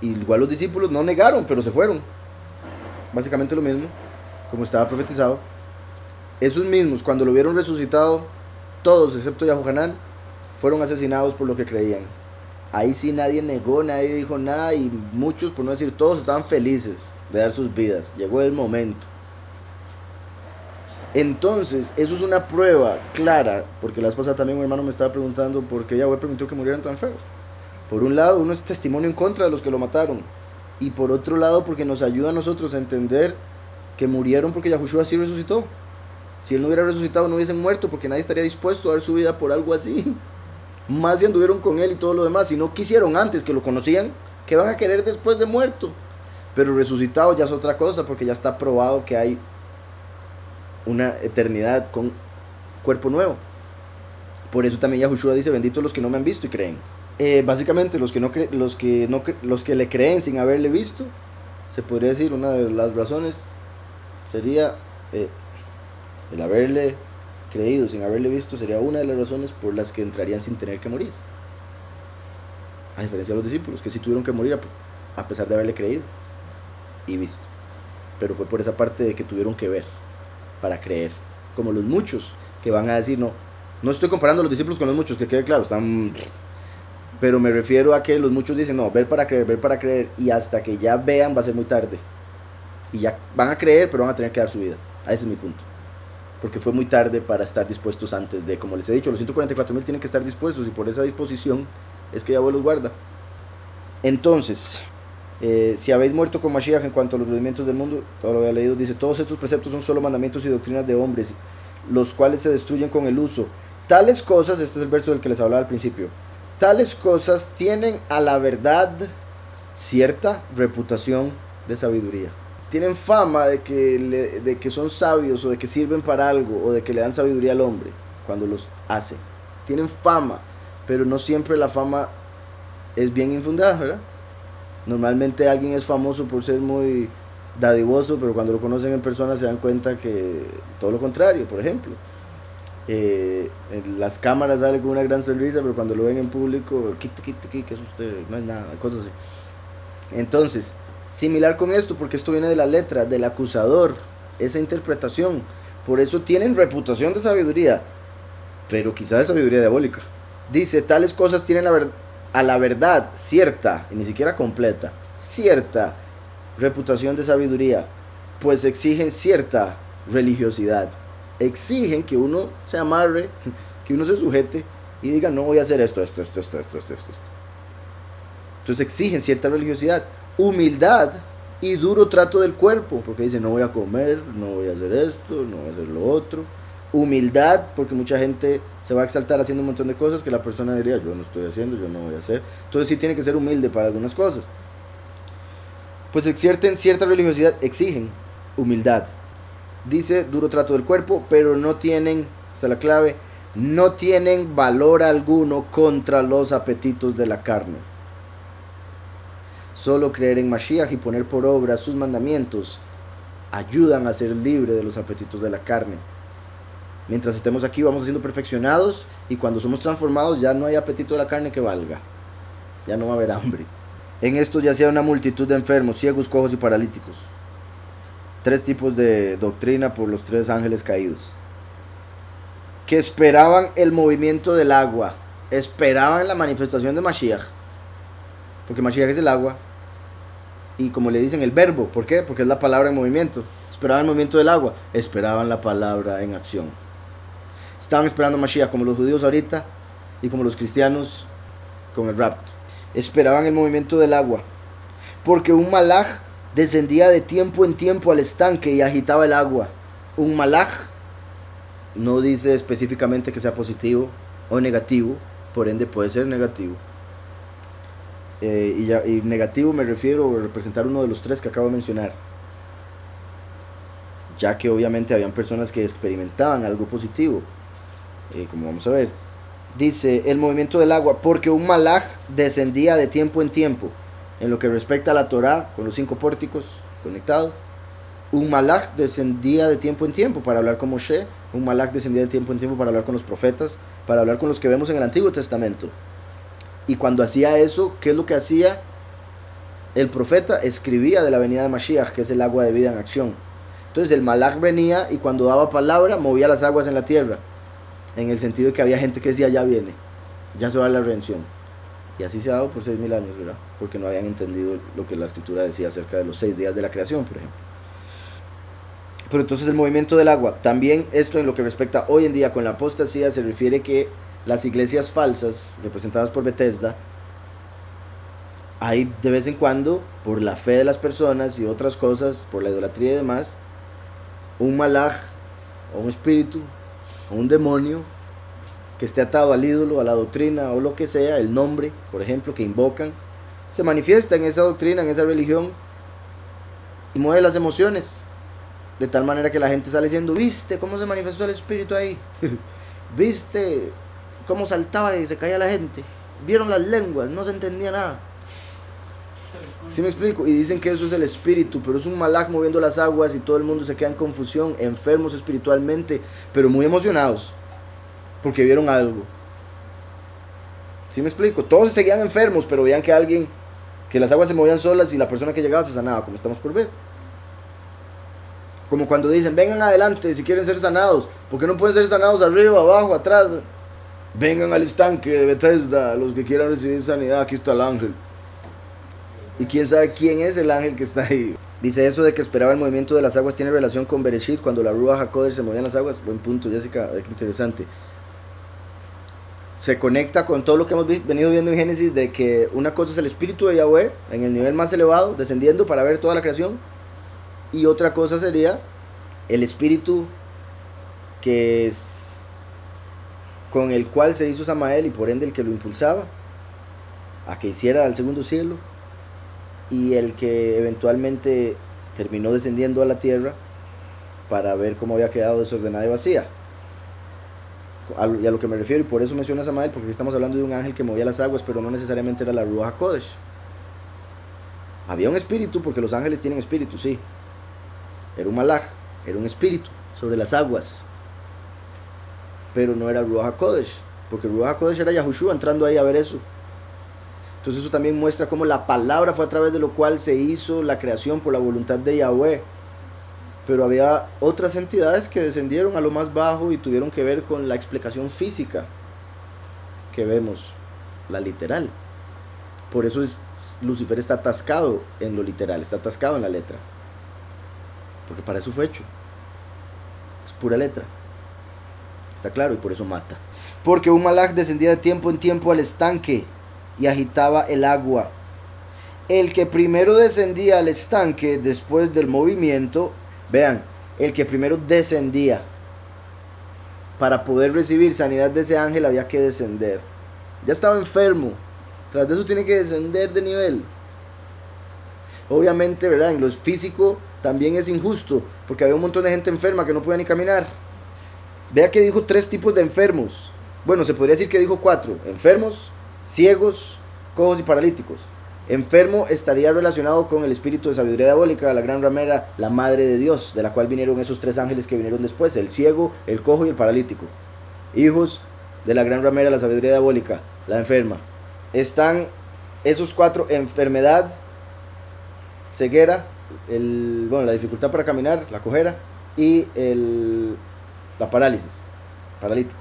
igual los discípulos no negaron, pero se fueron. Básicamente lo mismo, como estaba profetizado. Esos mismos, cuando lo vieron resucitado, todos excepto Yahohanán, fueron asesinados por lo que creían. Ahí sí nadie negó, nadie dijo nada, y muchos, por no decir todos, estaban felices de dar sus vidas. Llegó el momento. Entonces, eso es una prueba clara, porque la vez pasada también un hermano me estaba preguntando por qué Yahweh permitió que murieran tan feos. Por un lado, uno es testimonio en contra de los que lo mataron, y por otro lado, porque nos ayuda a nosotros a entender que murieron porque Yahushua sí resucitó. Si él no hubiera resucitado, no hubiesen muerto, porque nadie estaría dispuesto a dar su vida por algo así. Más si anduvieron con él y todo lo demás. Si no quisieron antes, que lo conocían, ¿qué van a querer después de muerto? Pero resucitado ya es otra cosa, porque ya está probado que hay una eternidad con cuerpo nuevo. Por eso también Yahushua dice, benditos los que no me han visto y creen. Básicamente los que le creen sin haberle visto, se podría decir, una de las razones sería el haberle creído sin haberle visto, sería una de las razones por las que entrarían sin tener que morir, a diferencia de los discípulos, que sí tuvieron que morir a pesar de haberle creído y visto, pero fue por esa parte de que tuvieron que ver para creer, como los muchos que van a decir, no estoy comparando a los discípulos con los muchos, que quede claro, están, pero me refiero a que los muchos dicen, no, ver para creer, y hasta que ya vean va a ser muy tarde, y ya van a creer, pero van a tener que dar su vida. Ese es mi punto, porque fue muy tarde para estar dispuestos antes de, como les he dicho, los 144,000 tienen que estar dispuestos, y por esa disposición es que Yahweh los guarda. Entonces, si habéis muerto con Mashiach en cuanto a los rudimientos del mundo, todo lo había leído, dice, todos estos preceptos son solo mandamientos y doctrinas de hombres, los cuales se destruyen con el uso. Tales cosas, este es el verso del que les hablaba al principio, tales cosas tienen a la verdad cierta reputación de sabiduría. Tienen fama de que son sabios, o de que sirven para algo, o de que le dan sabiduría al hombre cuando los hace. Tienen fama, pero no siempre la fama es bien infundada, ¿verdad? Normalmente alguien es famoso por ser muy dadivoso, pero cuando lo conocen en persona se dan cuenta que todo lo contrario. Por ejemplo, en las cámaras sale con una gran sonrisa, pero cuando lo ven en público, ¿qué es usted? No es nada, cosas así. Entonces, similar con esto, porque esto viene de la letra, del acusador, esa interpretación. Por eso tienen reputación de sabiduría, pero quizás de sabiduría diabólica. Dice, tales cosas tienen a la verdad cierta, y ni siquiera completa, cierta reputación de sabiduría, pues exigen cierta religiosidad. Exigen que uno se amarre, que uno se sujete y diga, no voy a hacer esto. Entonces exigen cierta religiosidad, humildad y duro trato del cuerpo, porque dicen, no voy a comer, no voy a hacer esto, no voy a hacer lo otro. Humildad, porque mucha gente se va a exaltar haciendo un montón de cosas que la persona diría, yo no estoy haciendo, yo no voy a hacer. Entonces sí tiene que ser humilde para algunas cosas. Pues exercen cierta religiosidad, exigen humildad. Dice, duro trato del cuerpo, pero no tienen, esta es la clave, no tienen valor alguno contra los apetitos de la carne. Solo creer en Mashiach y poner por obra sus mandamientos ayudan a ser libre de los apetitos de la carne. Mientras estemos aquí vamos siendo perfeccionados, y cuando somos transformados ya no hay apetito de la carne que valga. Ya no va a haber hambre. En esto yacía una multitud de enfermos, ciegos, cojos y paralíticos. 3 tipos de doctrina por los 3 ángeles caídos, que esperaban el movimiento del agua, esperaban la manifestación de Mashiach, porque Mashiach es el agua, y como le dicen, el verbo. ¿Por qué? Porque es la palabra en movimiento. Esperaban el movimiento del agua, esperaban la palabra en acción. Estaban esperando a Mashiach, como los judíos ahorita y como los cristianos con el rapto. Esperaban el movimiento del agua, porque un malaj descendía de tiempo en tiempo al estanque y agitaba el agua. Un malaj no dice específicamente que sea positivo o negativo, por ende puede ser negativo. Y negativo me refiero a representar uno de los 3 que acabo de mencionar, ya que obviamente habían personas que experimentaban algo positivo, como vamos a ver. Dice, el movimiento del agua, porque un malaj descendía de tiempo en tiempo. En lo que respecta a la Torá, con los 5 pórticos conectados, Un malach descendía de tiempo en tiempo para hablar con Moshe, un malach descendía de tiempo en tiempo para hablar con los profetas, para hablar con los que vemos en el Antiguo Testamento. Y cuando hacía eso, ¿qué es lo que hacía? El profeta escribía de la venida de Mashiach, que es el agua de vida en acción. Entonces el malach venía y cuando daba palabra movía las aguas en la tierra, en el sentido de que había gente que decía, ya viene, ya se va la redención. Y así se ha dado por 6.000 años, ¿verdad? Porque no habían entendido lo que la escritura decía acerca de los 6 días de la creación, por ejemplo. Pero entonces el movimiento del agua, también esto en lo que respecta hoy en día con la apostasía, se refiere que las iglesias falsas, representadas por Bethesda, hay de vez en cuando, por la fe de las personas y otras cosas, por la idolatría y demás, un malaj, o un espíritu, o un demonio, que esté atado al ídolo, a la doctrina, o lo que sea, el nombre, por ejemplo, que invocan, se manifiesta en esa doctrina, en esa religión, y mueve las emociones, de tal manera que la gente sale diciendo, ¿viste cómo se manifestó el espíritu ahí? ¿Viste cómo saltaba y se caía la gente? ¿Vieron las lenguas? No se entendía nada. ¿Sí me explico? Y dicen que eso es el espíritu, pero es un malaj moviendo las aguas y todo el mundo se queda en confusión, enfermos espiritualmente, pero muy emocionados, porque vieron algo. ¿Sí me explico? Todos se seguían enfermos, pero veían que las aguas se movían solas y la persona que llegaba se sanaba, como estamos por ver. Como cuando dicen, vengan adelante si quieren ser sanados. ¿Por qué no pueden ser sanados arriba, abajo, atrás? Vengan al estanque de Bethesda, los que quieran recibir sanidad, aquí está el ángel. Y quién sabe quién es el ángel que está ahí. Dice eso de que esperaba el movimiento de las aguas tiene relación con Bereshit, cuando la Ruach HaKodesh se movían las aguas. Buen punto, Jessica, qué interesante. Se conecta con todo lo que hemos venido viendo en Génesis, de que una cosa es el espíritu de Yahweh, en el nivel más elevado, descendiendo para ver toda la creación. Y otra cosa sería el espíritu que es con el cual se hizo Samael y por ende el que lo impulsaba a que hiciera el segundo cielo, y el que eventualmente terminó descendiendo a la tierra para ver cómo había quedado desordenada y vacía. Y a lo que me refiero, y por eso menciona a Samael, porque estamos hablando de un ángel que movía las aguas, pero no necesariamente era la Ruach HaKodesh. Había un espíritu, porque los ángeles tienen espíritu, sí. Era un malaj, era un espíritu sobre las aguas, pero no era Ruach HaKodesh, porque Ruach HaKodesh era Yahushua entrando ahí a ver eso. Entonces eso también muestra cómo la palabra fue a través de lo cual se hizo la creación por la voluntad de Yahweh. Pero había otras entidades que descendieron a lo más bajo y tuvieron que ver con la explicación física que vemos, la literal. Por eso Lucifer está atascado en lo literal, está atascado en la letra. Porque para eso fue hecho. Es pura letra. Está claro, y por eso mata. Porque un malaj descendía de tiempo en tiempo al estanque y agitaba el agua. El que primero descendía al estanque después del movimiento, vean, el que primero descendía, para poder recibir sanidad de ese ángel había que descender. Ya estaba enfermo, tras de eso tiene que descender de nivel. Obviamente, ¿verdad? En lo físico también es injusto, porque había un montón de gente enferma que no podía ni caminar. Vea que dijo 3 tipos de enfermos. Bueno, se podría decir que dijo 4. Enfermos, ciegos, cojos y paralíticos. Enfermo estaría relacionado con el espíritu de sabiduría diabólica, la gran ramera, la madre de Dios, de la cual vinieron esos 3 ángeles que vinieron después, el ciego, el cojo y el paralítico. Hijos de la gran ramera, la sabiduría diabólica, la enferma. Están esos 4: enfermedad, ceguera, la dificultad para caminar, la cojera, y la parálisis, paralítico.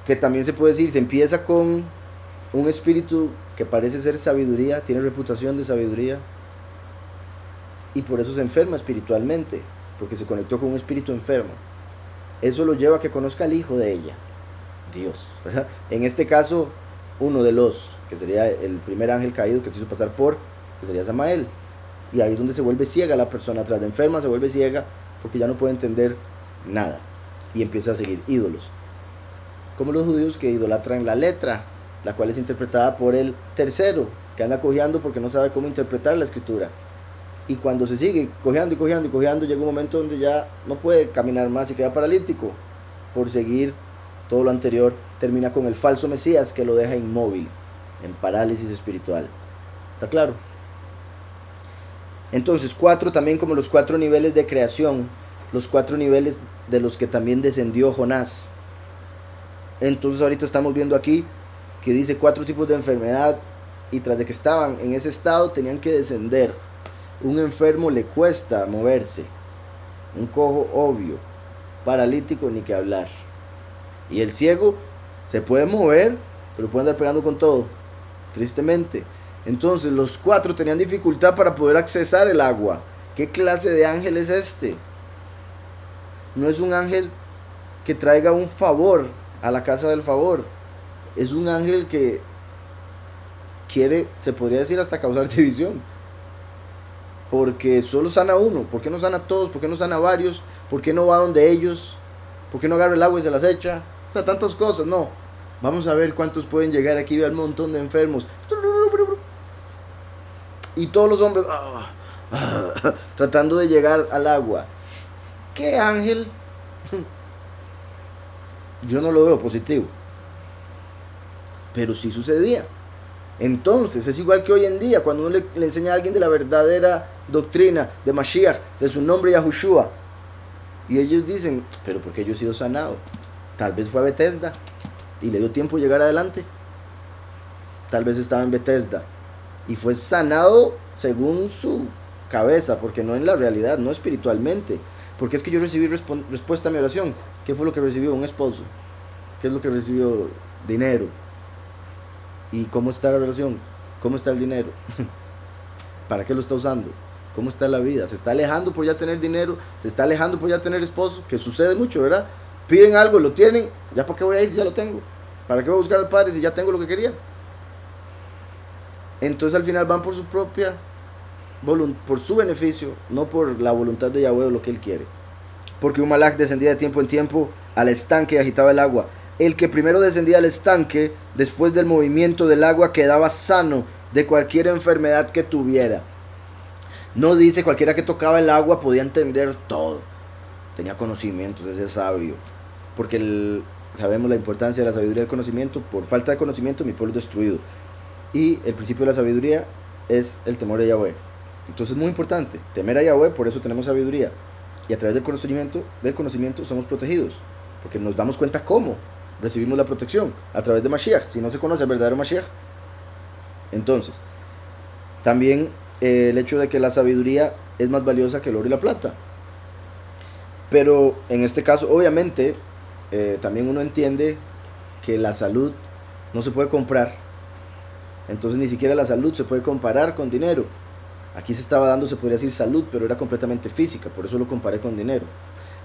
Que también se puede decir, se empieza con un espíritu que parece ser sabiduría, tiene reputación de sabiduría, y por eso se enferma espiritualmente, porque se conectó con un espíritu enfermo. Eso lo lleva a que conozca al hijo de ella, Dios, ¿verdad? En este caso, uno de los, que sería el primer ángel caído que se hizo pasar por, que sería Samael. Y ahí es donde se vuelve ciega la persona, tras de enferma se vuelve ciega, porque ya no puede entender nada, y empieza a seguir ídolos. Como los judíos que idolatran la letra, la cual es interpretada por el tercero, que anda cojeando porque no sabe cómo interpretar la escritura. Y cuando se sigue cojeando y cojeando y cojeando, llega un momento donde ya no puede caminar más y queda paralítico. Por seguir todo lo anterior, termina con el falso Mesías que lo deja inmóvil, en parálisis espiritual. ¿Está claro? Entonces 4 también como los 4 niveles de creación, los 4 niveles de los que también descendió Jonás. Entonces ahorita estamos viendo aquí que dice 4 tipos de enfermedad y tras de que estaban en ese estado tenían que descender. Un enfermo le cuesta moverse, un cojo obvio, paralítico ni que hablar. Y el ciego se puede mover, pero puede andar pegando con todo, tristemente. Entonces los 4 tenían dificultad para poder accesar el agua. ¿Qué clase de ángel es este? No es un ángel que traiga un favor a la casa del favor. Es un ángel que quiere, se podría decir, hasta causar división. Porque solo sana uno. ¿Por qué no sana a todos? ¿Por qué no sana a varios? ¿Por qué no va donde ellos? ¿Por qué no agarra el agua y se las echa? O sea, tantas cosas, no. Vamos a ver cuántos pueden llegar aquí. Ve al montón de enfermos. Y todos los hombres tratando de llegar al agua. ¿Qué ángel? Yo no lo veo positivo. Pero sí sucedía. Entonces es igual que hoy en día, cuando uno le enseña a alguien de la verdadera doctrina de Mashiach, de su nombre Yahushua, y ellos dicen, pero ¿por qué yo he sido sanado? Tal vez fue a Bethesda y le dio tiempo de llegar adelante. Tal vez estaba en Bethesda y fue sanado según su cabeza, porque no en la realidad, no espiritualmente. Porque es que yo recibí respuesta a mi oración. ¿Qué fue lo que recibió? Un esposo. ¿Qué es lo que recibió? Dinero. ¿Y cómo está la relación? ¿Cómo está el dinero? ¿Para qué lo está usando? ¿Cómo está la vida? ¿Se está alejando por ya tener dinero? ¿Se está alejando por ya tener esposo? Que sucede mucho, ¿verdad? Piden algo, lo tienen. ¿Ya para qué voy a ir si ya lo tengo? ¿Para qué voy a buscar al Padre si ya tengo lo que quería? Entonces al final van por su propia por su beneficio, no por la voluntad de Yahweh o lo que él quiere. Porque un malach descendía de tiempo en tiempo al estanque y agitaba el agua. El que primero descendía al estanque, después del movimiento del agua, quedaba sano de cualquier enfermedad que tuviera. No dice cualquiera que tocaba el agua podía entender todo. Tenía conocimientos, ese sabio. Porque sabemos la importancia de la sabiduría del conocimiento. Por falta de conocimiento mi pueblo es destruido. Y el principio de la sabiduría es el temor de Yahweh. Entonces es muy importante temer a Yahweh, por eso tenemos sabiduría. Y a través del conocimiento somos protegidos. Porque nos damos cuenta cómo recibimos la protección. A través de Mashiach. Si no se conoce el verdadero Mashiach. Entonces, también el hecho de que la sabiduría es más valiosa que el oro y la plata. Pero en este caso, obviamente, también uno entiende que la salud no se puede comprar. Entonces ni siquiera la salud se puede comparar con dinero. Aquí se estaba dando, se podría decir salud, pero era completamente física, por eso lo comparé con dinero.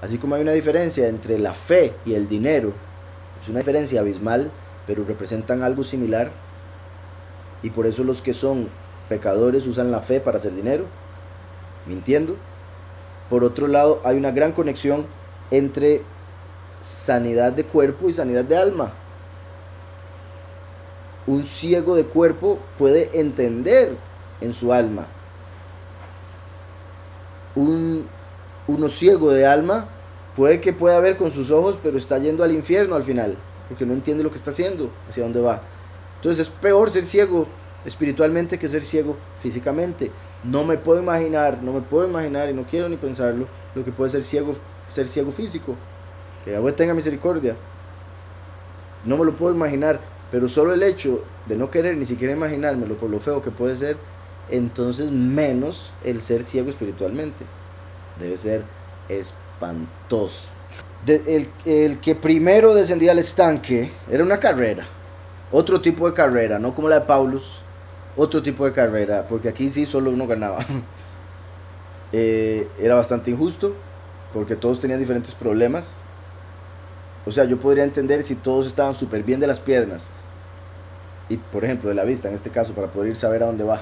Así como hay una diferencia entre la fe y el dinero, es una diferencia abismal, pero representan algo similar. Y por eso los que son pecadores usan la fe para hacer dinero, mintiendo. Por otro lado, hay una gran conexión entre sanidad de cuerpo y sanidad de alma. Un ciego de cuerpo puede entender en su alma. Uno ciego de alma puede que pueda ver con sus ojos, pero está yendo al infierno al final, porque no entiende lo que está haciendo, hacia dónde va. Entonces es peor ser ciego espiritualmente que ser ciego físicamente. No me puedo imaginar y no quiero ni pensarlo lo que puede ser ciego físico. Que Yahweh tenga misericordia. No me lo puedo imaginar, pero solo el hecho de no querer ni siquiera imaginármelo por lo feo que puede ser, entonces menos el ser ciego espiritualmente. Debe ser espantoso. El que primero descendía al estanque era una carrera, otro tipo de carrera, no como la de Paulus, otro tipo de carrera, porque aquí sí solo uno ganaba. Era bastante injusto, porque todos tenían diferentes problemas. O sea, yo podría entender si todos estaban súper bien de las piernas, y por ejemplo de la vista en este caso, para poder ir saber a dónde va.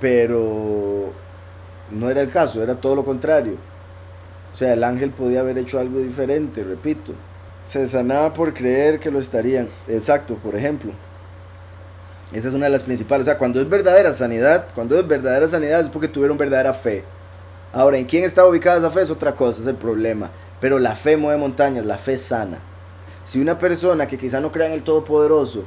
Pero no era el caso, era todo lo contrario. O sea, el ángel podía haber hecho algo diferente, repito. Se sanaba por creer que lo estarían. Exacto, por ejemplo. Esa es una de las principales. O sea, cuando es verdadera sanidad es porque tuvieron verdadera fe. Ahora, ¿en quién está ubicada esa fe? Es otra cosa, es el problema. Pero la fe mueve montañas, la fe sana. Si una persona que quizá no crea en el Todopoderoso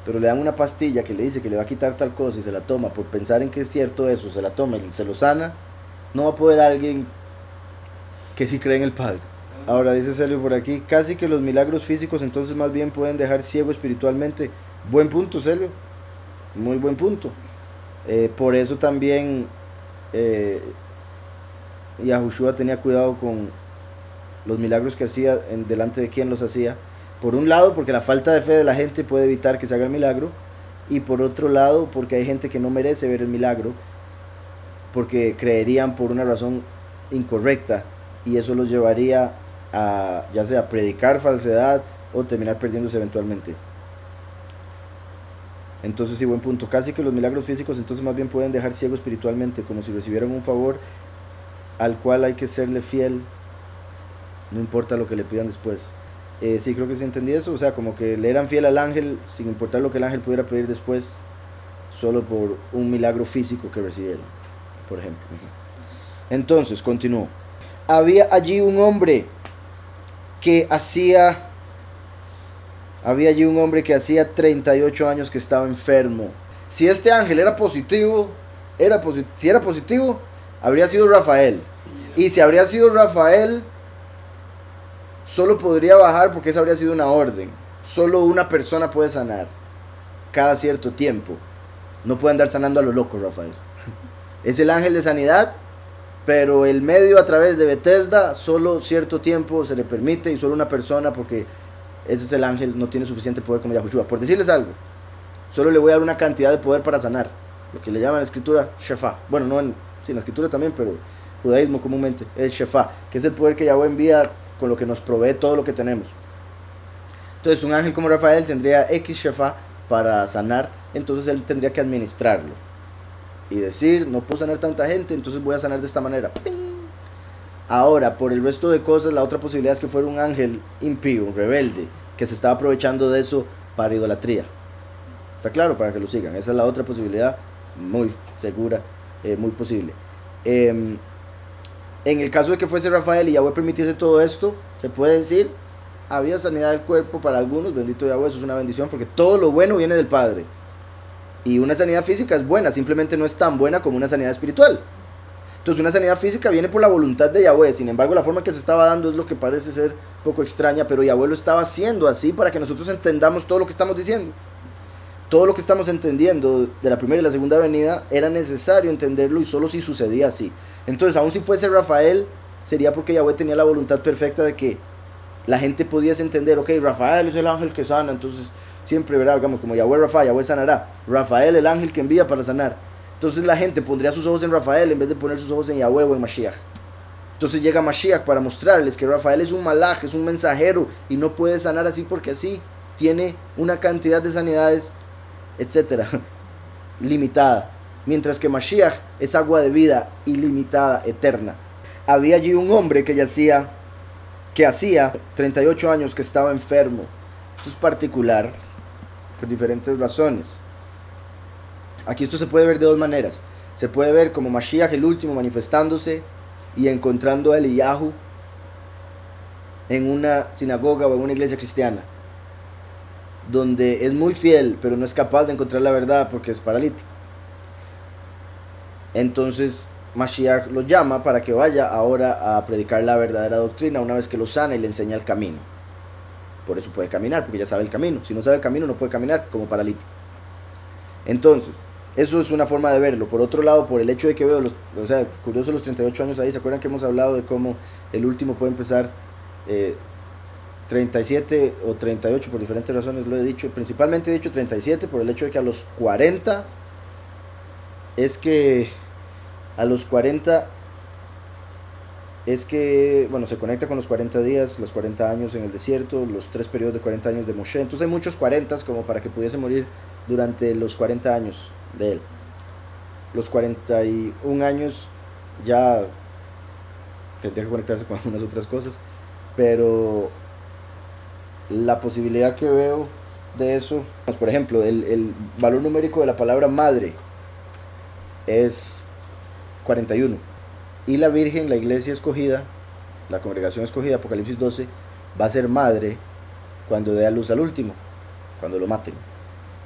pero le dan una pastilla que le dice que le va a quitar tal cosa y se la toma por pensar en que es cierto eso, se la toma y se lo sana, no va a poder alguien que sí cree en el Padre. Ahora dice Celio por aquí, casi que los milagros físicos entonces más bien pueden dejar ciego espiritualmente. Buen punto, Celio, muy buen punto. Por eso también Yahushua tenía cuidado con los milagros que hacía en delante de quien los hacía. Por un lado, porque la falta de fe de la gente puede evitar que se haga el milagro, y por otro lado, porque hay gente que no merece ver el milagro, porque creerían por una razón incorrecta, y eso los llevaría a ya sea predicar falsedad o terminar perdiéndose eventualmente. Entonces sí, buen punto. Casi que los milagros físicos entonces más bien pueden dejar ciego espiritualmente, como si recibieran un favor al cual hay que serle fiel, no importa lo que le pidan después. Sí, creo que sí entendí eso, o sea, como que le eran fiel al ángel sin importar lo que el ángel pudiera pedir después, solo por un milagro físico que recibieron, por ejemplo. Entonces, continúo. Había allí un hombre que hacía 38 años que estaba enfermo. Si este ángel era positivo, si era positivo, habría sido Rafael. Y si habría sido Rafael, solo podría bajar porque esa habría sido una orden. Solo una persona puede sanar cada cierto tiempo. No puede andar sanando a lo loco, Rafael. Es el ángel de sanidad, pero el medio a través de Bethesda, solo cierto tiempo se le permite y solo una persona, porque ese es el ángel, no tiene suficiente poder como Yahushua. Por decirles algo, solo le voy a dar una cantidad de poder para sanar, lo que le llaman en la escritura Shefa. Bueno, no en la escritura también, pero judaísmo comúnmente es Shefa, que es el poder que Yahweh envía con lo que nos provee todo lo que tenemos. Entonces un ángel como Rafael tendría X Shefa para sanar, entonces él tendría que administrarlo y decir, no puedo sanar tanta gente, entonces voy a sanar de esta manera. ¡Ping! Ahora, por el resto de cosas, la otra posibilidad es que fuera un ángel impío, rebelde, que se estaba aprovechando de eso para idolatría. ¿Está claro? Para que lo sigan. Esa es la otra posibilidad, muy segura, muy posible. En el caso de que fuese Rafael y Yahweh permitiese todo esto, se puede decir, había sanidad del cuerpo para algunos, bendito Yahweh, eso es una bendición, porque todo lo bueno viene del Padre. Y una sanidad física es buena, simplemente no es tan buena como una sanidad espiritual. Entonces una sanidad física viene por la voluntad de Yahweh. Sin embargo, la forma que se estaba dando es lo que parece ser poco extraña, pero Yahweh lo estaba haciendo así para que nosotros entendamos todo lo que estamos diciendo. Todo lo que estamos entendiendo de la primera y la segunda venida era necesario entenderlo, y solo si sucedía así. Entonces, aun si fuese Rafael, sería porque Yahweh tenía la voluntad perfecta de que la gente pudiese entender, ok, Rafael es el ángel que sana, entonces siempre, ¿verdad? Digamos, como Yahweh Rafa, Yahweh sanará. Rafael, el ángel que envía para sanar. Entonces la gente pondría sus ojos en Rafael en vez de poner sus ojos en Yahweh o en Mashiach. Entonces llega Mashiach para mostrarles que Rafael es un malaj, es un mensajero, y no puede sanar así porque así tiene una cantidad de sanidades, etcétera, limitada. Mientras que Mashiach es agua de vida ilimitada, eterna. Había allí un hombre que hacía 38 años que estaba enfermo. Esto es particular por diferentes razones. Aquí esto se puede ver de dos maneras. Se puede ver como Mashiach el último manifestándose y encontrando a Eliyahu en una sinagoga o en una iglesia cristiana, donde es muy fiel pero no es capaz de encontrar la verdad porque es paralítico. Entonces Mashiach lo llama para que vaya ahora a predicar la verdadera doctrina una vez que lo sana y le enseña el camino. Por eso puede caminar, porque ya sabe el camino. Si no sabe el camino no puede caminar como paralítico. Entonces, eso es una forma de verlo. Por otro lado, por el hecho de que veo, curioso los 38 años ahí, ¿se acuerdan que hemos hablado de cómo el último puede empezar 37 o 38 por diferentes razones? Lo he dicho, principalmente he dicho 37 por el hecho de que a los 40 se conecta con los 40 días, los 40 años en el desierto, los 3 periodos de 40 años de Moshe. Entonces hay muchos 40 como para que pudiese morir durante los 40 años de él. Los 41 años ya tendría que conectarse con algunas otras cosas, pero la posibilidad que veo de eso, por ejemplo, el valor numérico de la palabra madre es 41. Y la Virgen, la iglesia escogida, la congregación escogida, Apocalipsis 12, va a ser madre cuando dé a luz al último, cuando lo maten.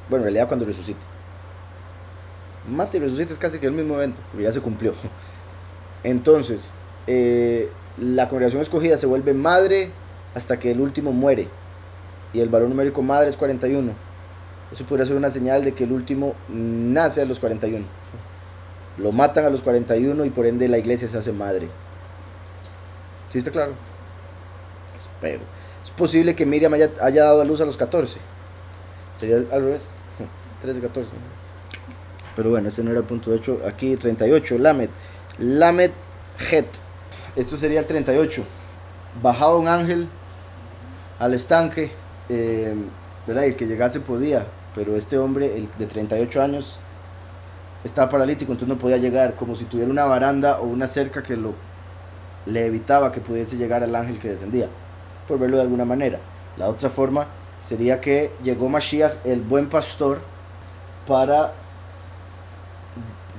Bueno, en realidad cuando resucita. Mata y resucita es casi que el mismo evento, porque ya se cumplió. Entonces, la congregación escogida se vuelve madre hasta que el último muere. Y el valor numérico madre es 41. Eso podría ser una señal de que el último nace a los 41. Lo matan a los 41 y por ende la iglesia se hace madre. ¿Sí está claro? Espero. Es posible que Miriam haya dado a luz a los 14. Sería al revés. 13, 14. Pero bueno, ese no era el punto. De hecho, aquí 38, Lamed. Lamed Het. Esto sería el 38. Bajaba un ángel al estanque. ¿Verdad? El que llegase podía. Pero este hombre, el de 38 años, estaba paralítico, entonces no podía llegar. Como si tuviera una baranda o una cerca que le evitaba que pudiese llegar al ángel que descendía. Por verlo de alguna manera. La otra forma sería que llegó Mashiach, el buen pastor, para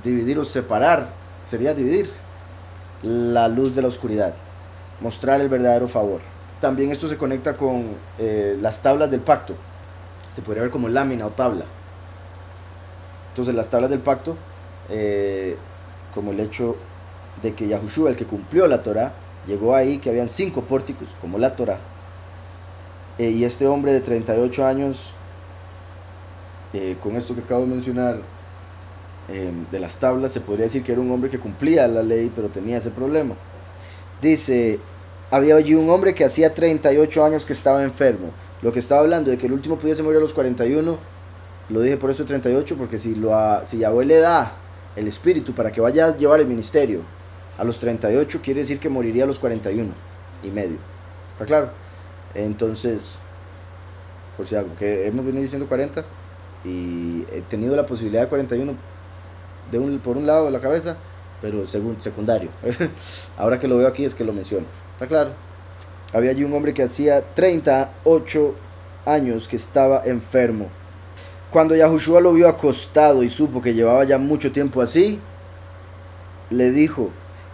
dividir o separar, sería dividir la luz de la oscuridad, mostrar el verdadero favor. También esto se conecta con las tablas del pacto. Se podría ver como lámina o tabla. Entonces las tablas del pacto, como el hecho de que Yahushua, el que cumplió la Torah, llegó ahí, que habían 5 pórticos, como la Torah. Y este hombre de 38 años, con esto que acabo de mencionar, de las tablas, se podría decir que era un hombre que cumplía la ley, pero tenía ese problema. Dice, había allí un hombre que hacía 38 años que estaba enfermo. Lo que estaba hablando de que el último pudiese morir a los 41, lo dije por eso 38, porque si Yahweh le da el espíritu para que vaya a llevar el ministerio a los 38, quiere decir que moriría a los 41 y medio. ¿Está claro? Entonces, por si algo, que hemos venido diciendo 40 y he tenido la posibilidad de 41 por un lado de la cabeza, pero secundario. Ahora que lo veo aquí es que lo menciono. ¿Está claro? Había allí un hombre que hacía 38 años que estaba enfermo. Cuando Yahushua lo vio acostado y supo que llevaba ya mucho tiempo así, le dijo,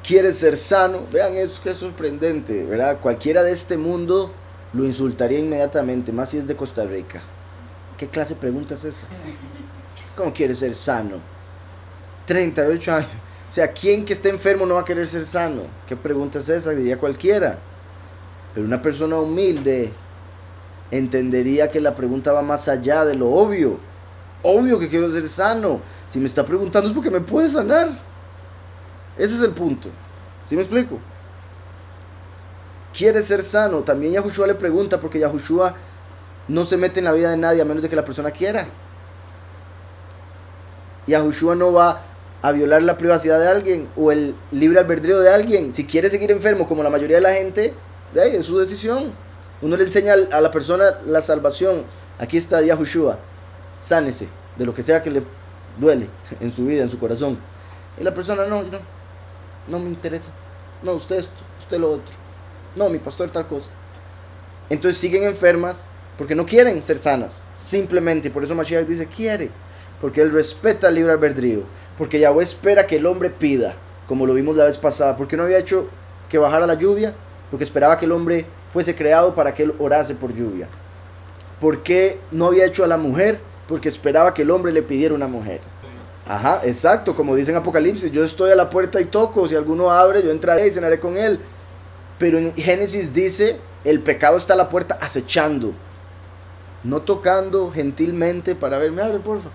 ¿quieres ser sano? Vean eso, que es sorprendente, ¿verdad? Cualquiera de este mundo lo insultaría inmediatamente, más si es de Costa Rica. ¿Qué clase de pregunta es esa? ¿Cómo quieres ser sano? 38 años. O sea, ¿quién que esté enfermo no va a querer ser sano? ¿Qué pregunta es esa? Diría cualquiera. Pero una persona humilde entendería que la pregunta va más allá de lo obvio. Obvio que quiero ser sano. Si me está preguntando es porque me puede sanar. Ese es el punto. ¿Sí me explico? Quiere ser sano. También Yahushua le pregunta, porque Yahushua no se mete en la vida de nadie a menos de que la persona quiera. Yahushua no va a violar la privacidad de alguien o el libre albedrío de alguien. Si quiere seguir enfermo como la mayoría de la gente, es su decisión. Uno le enseña a la persona la salvación. Aquí está Yahushua, sánese de lo que sea que le duele en su vida, en su corazón. Y la persona no me interesa. No, usted esto, usted lo otro. No, mi pastor tal cosa. Entonces siguen enfermas porque no quieren ser sanas. Simplemente, por eso Mashiach dice quiere. Porque él respeta el libre albedrío. Porque Yahweh espera que el hombre pida, como lo vimos la vez pasada. ¿Por qué no había hecho que bajara la lluvia? Porque esperaba que el hombre fuese creado para que él orase por lluvia. ¿Por qué no había hecho a la mujer? Porque esperaba que el hombre le pidiera una mujer. Ajá, exacto, como dice en Apocalipsis, yo estoy a la puerta y toco, si alguno abre, yo entraré y cenaré con él. Pero en Génesis dice, el pecado está a la puerta acechando, no tocando gentilmente para ver, me abre porfa.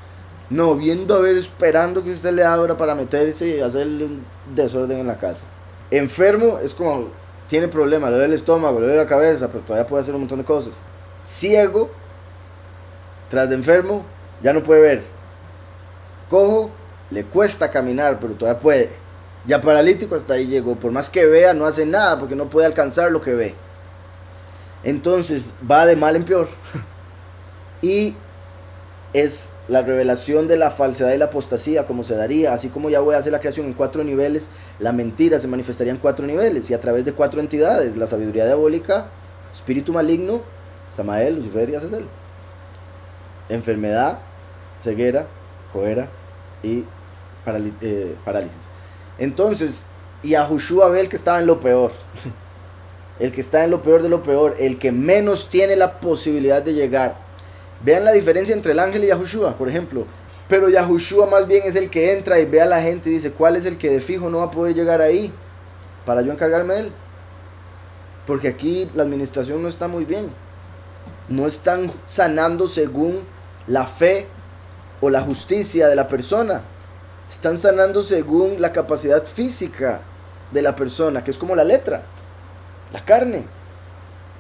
No, viendo a ver, esperando que usted le abra para meterse y hacerle un desorden en la casa. Enfermo es como, tiene problemas, le duele el estómago, le duele la cabeza, pero todavía puede hacer un montón de cosas. Ciego, tras de enfermo, ya no puede ver. Cojo, le cuesta caminar, pero todavía puede. Ya paralítico, hasta ahí llegó. Por más que vea, no hace nada porque no puede alcanzar lo que ve. Entonces va de mal en peor. Y es la revelación de la falsedad y la apostasía, como se daría. Así como Yahweh hace la creación en 4 niveles, la mentira se manifestaría en 4 niveles y a través de 4 entidades: la sabiduría diabólica, espíritu maligno, Samael, Lucifer y Azazel, enfermedad, ceguera, cojera y parálisis. Entonces, Yahushua ve el que estaba en lo peor. El que está en lo peor de lo peor, el que menos tiene la posibilidad de llegar. Vean la diferencia entre el ángel y Yahushua, por ejemplo. Pero Yahushua más bien es el que entra y ve a la gente y dice, ¿cuál es el que de fijo no va a poder llegar ahí para yo encargarme de él? Porque aquí la administración no está muy bien. No están sanando según la fe o la justicia de la persona. Están sanando según la capacidad física de la persona, que es como la letra, la carne.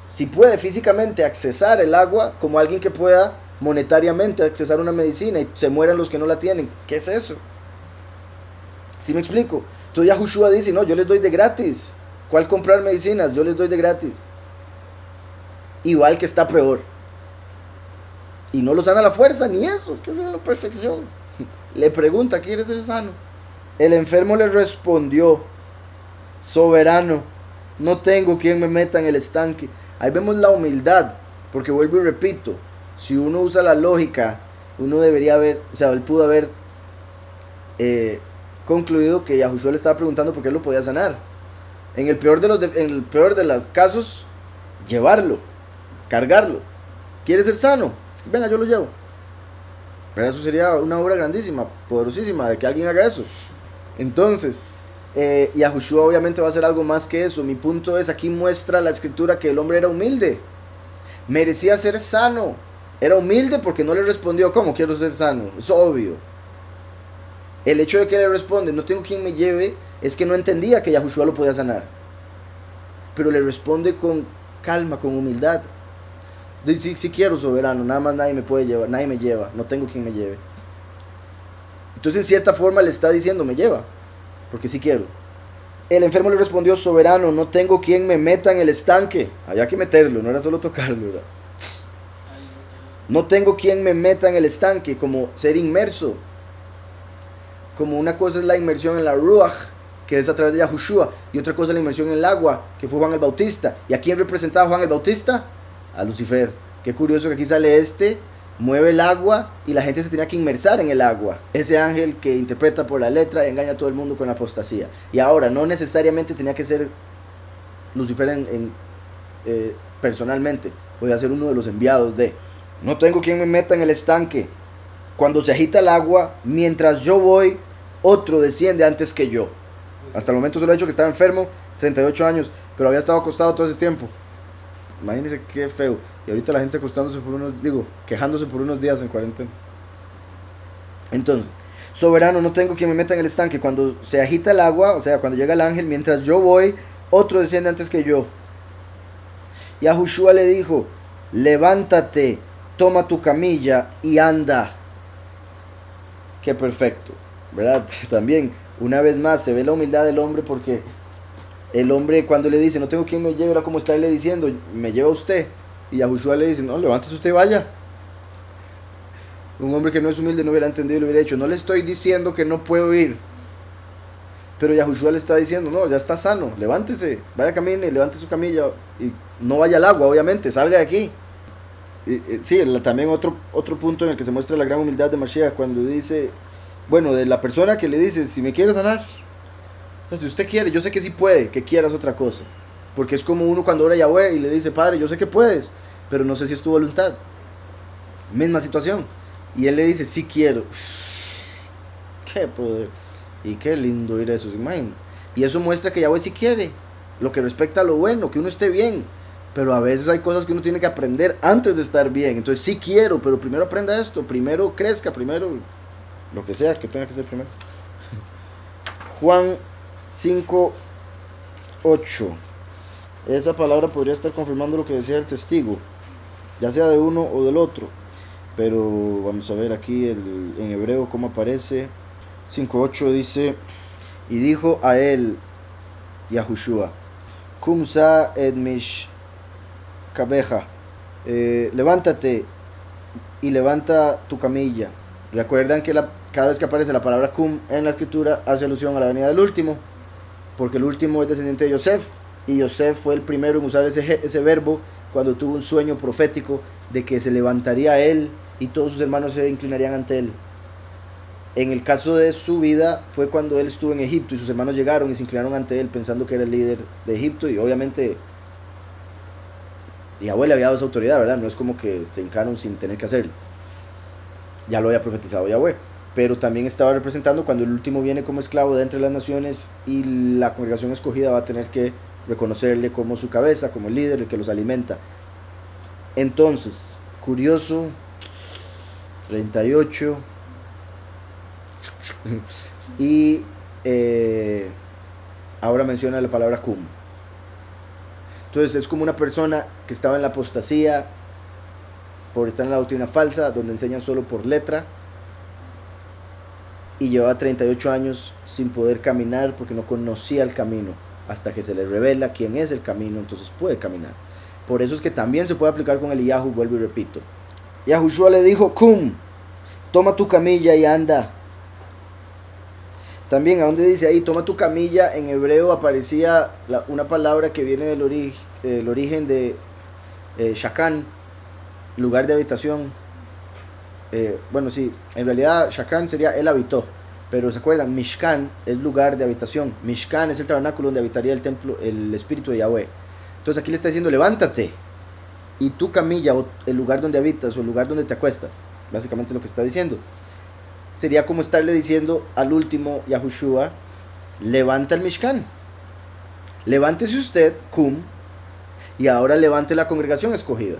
Si puede físicamente accesar el agua, como alguien que pueda monetariamente accesar una medicina y se mueran los que no la tienen. ¿Qué es eso? ¿Sí me explico? Entonces Yahushua dice, no, yo les doy de gratis. ¿Cuál comprar medicinas? Yo les doy de gratis. Igual que está peor. Y no lo sana a la fuerza, ni eso, es que es la perfección. Le pregunta, ¿quieres ser sano? El enfermo le respondió, soberano, no tengo quien me meta en el estanque. Ahí vemos la humildad, porque vuelvo y repito, si uno usa la lógica, uno debería haber, o sea, él pudo haber concluido que Yahushua le estaba preguntando por qué lo podía sanar. En el peor de los casos, llevarlo, cargarlo. ¿Quieres ser sano? Venga, yo lo llevo. Pero eso sería una obra grandísima, poderosísima, de que alguien haga eso. Entonces, Yahushua obviamente va a hacer algo más que eso. Mi punto es, aquí muestra la escritura que el hombre era humilde. Merecía ser sano. Era humilde porque no le respondió, ¿cómo quiero ser sano? Es obvio. El hecho de que le responde, no tengo quien me lleve, es que no entendía que Yahushua lo podía sanar. Pero le responde con calma, con humildad. Dice, sí quiero, soberano, nada más nadie me puede llevar, nadie me lleva, no tengo quien me lleve. Entonces en cierta forma le está diciendo, me lleva, porque sí quiero. El enfermo le respondió, soberano, no tengo quien me meta en el estanque. Había que meterlo, no era solo tocarlo, ¿verdad? No tengo quien me meta en el estanque, como ser inmerso. Como una cosa es la inmersión en la Ruach, que es a través de Yahushua, y otra cosa es la inmersión en el agua, que fue Juan el Bautista. ¿Y a quién representaba Juan el Bautista? A Lucifer. Qué curioso que aquí sale mueve el agua y la gente se tenía que inmersar en el agua. Ese ángel que interpreta por la letra y engaña a todo el mundo con la apostasía. Y ahora, no necesariamente tenía que ser Lucifer personalmente, podía ser uno de los enviados de. No tengo quien me meta en el estanque. Cuando se agita el agua, mientras yo voy, otro desciende antes que yo. Hasta el momento solo he dicho que estaba enfermo, 38 años, pero había estado acostado todo ese tiempo. Imagínense qué feo. Y ahorita la gente quejándose por unos días en cuarentena. Entonces, soberano, no tengo quien me meta en el estanque. Cuando se agita el agua, o sea, cuando llega el ángel, mientras yo voy, otro desciende antes que yo. Yahushua le dijo, levántate, toma tu camilla y anda. Qué perfecto, ¿verdad? También, una vez más, se ve la humildad del hombre, porque el hombre cuando le dice, no tengo quien me lleve, era como está él diciendo, me lleva usted. Y Yahushua le dice, no, levántese usted y vaya. Un hombre que no es humilde no hubiera entendido y le hubiera dicho, no le estoy diciendo que no puedo ir. Pero Yahushua le está diciendo, no, ya está sano, levántese, vaya, camine, levante su camilla y no vaya al agua, obviamente, salga de aquí. Sí, también otro punto en el que se muestra la gran humildad de Mashiach, cuando dice, bueno, de la persona que le dice, si me quiere sanar, si usted quiere, yo sé que sí puede, que quieras otra cosa. Porque es como uno cuando ora a Yahweh y le dice, Padre, yo sé que puedes, pero no sé si es tu voluntad. Misma situación. Y él le dice, sí quiero. Qué poder. Y qué lindo oír eso, imagínate. Y eso muestra que Yahweh sí quiere, lo que respecta a lo bueno, que uno esté bien. Pero a veces hay cosas que uno tiene que aprender antes de estar bien. Entonces sí quiero, pero primero aprenda esto, primero crezca, primero lo que sea que tenga que ser primero. Juan 5:8. Esa palabra podría estar confirmando lo que decía el testigo, ya sea de uno o del otro. Pero vamos a ver aquí en hebreo cómo aparece. 5:8 dice, y dijo a él, Yahushua, Kumsa edmish kabeja, levántate y levanta tu camilla. Recuerdan que cada vez que aparece la palabra kum en la escritura hace alusión a la venida del último, porque el último es descendiente de Yosef, y Yosef fue el primero en usar ese verbo cuando tuvo un sueño profético de que se levantaría él y todos sus hermanos se inclinarían ante él. En el caso de su vida fue cuando él estuvo en Egipto y sus hermanos llegaron y se inclinaron ante él pensando que era el líder de Egipto, y obviamente Yahweh le había dado esa autoridad, ¿verdad? No es como que se encarnaron sin tener que hacerlo. Ya lo había profetizado Yahweh. Pero también estaba representando cuando el último viene como esclavo de entre las naciones y la congregación escogida va a tener que reconocerle como su cabeza, como el líder, el que los alimenta. Entonces, curioso, 38. Y ahora menciona la palabra cum. Entonces es como una persona que estaba en la apostasía por estar en la doctrina falsa, donde enseñan solo por letra, y llevaba 38 años sin poder caminar porque no conocía el camino, hasta que se le revela quién es el camino, entonces puede caminar. Por eso es que también se puede aplicar con Eliyahu, vuelvo y repito. Yahushua le dijo, cum, toma tu camilla y anda. También, ¿a dónde dice ahí? Toma tu camilla. En hebreo aparecía una palabra que viene del origen de Shakan, lugar de habitación. Bueno, sí, en realidad Shakan sería él habitó. Pero se acuerdan, Mishkan es lugar de habitación. Mishkan es el tabernáculo donde habitaría el templo, el espíritu de Yahweh. Entonces aquí le está diciendo, levántate. Y tu camilla, o el lugar donde habitas, o el lugar donde te acuestas. Básicamente lo que está diciendo. Sería como estarle diciendo al último Yahushua, levanta el Mishkan. Levántese usted, cum, y ahora levante la congregación escogida.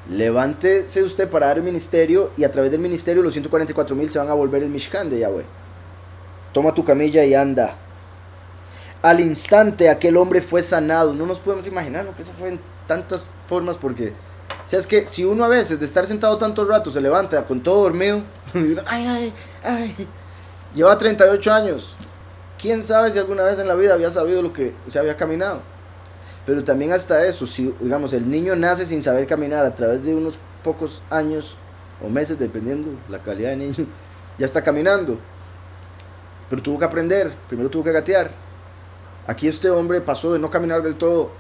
Levántese usted para dar el ministerio, y a través del ministerio los 144,000 se van a volver el Mishkan de Yahweh. Toma tu camilla y anda. Al instante aquel hombre fue sanado. No nos podemos imaginar lo que eso fue en tantas formas, porque o sea, es que si uno a veces de estar sentado tanto rato se levanta con todo dormido, lleva 38 años. ¿Quién sabe si alguna vez en la vida había sabido lo que se había caminado? Pero también hasta eso, si digamos el niño nace sin saber caminar, a través de unos pocos años o meses, dependiendo la calidad de niño, ya está caminando. Pero tuvo que aprender, primero tuvo que gatear. Aquí este hombre pasó de no caminar del todo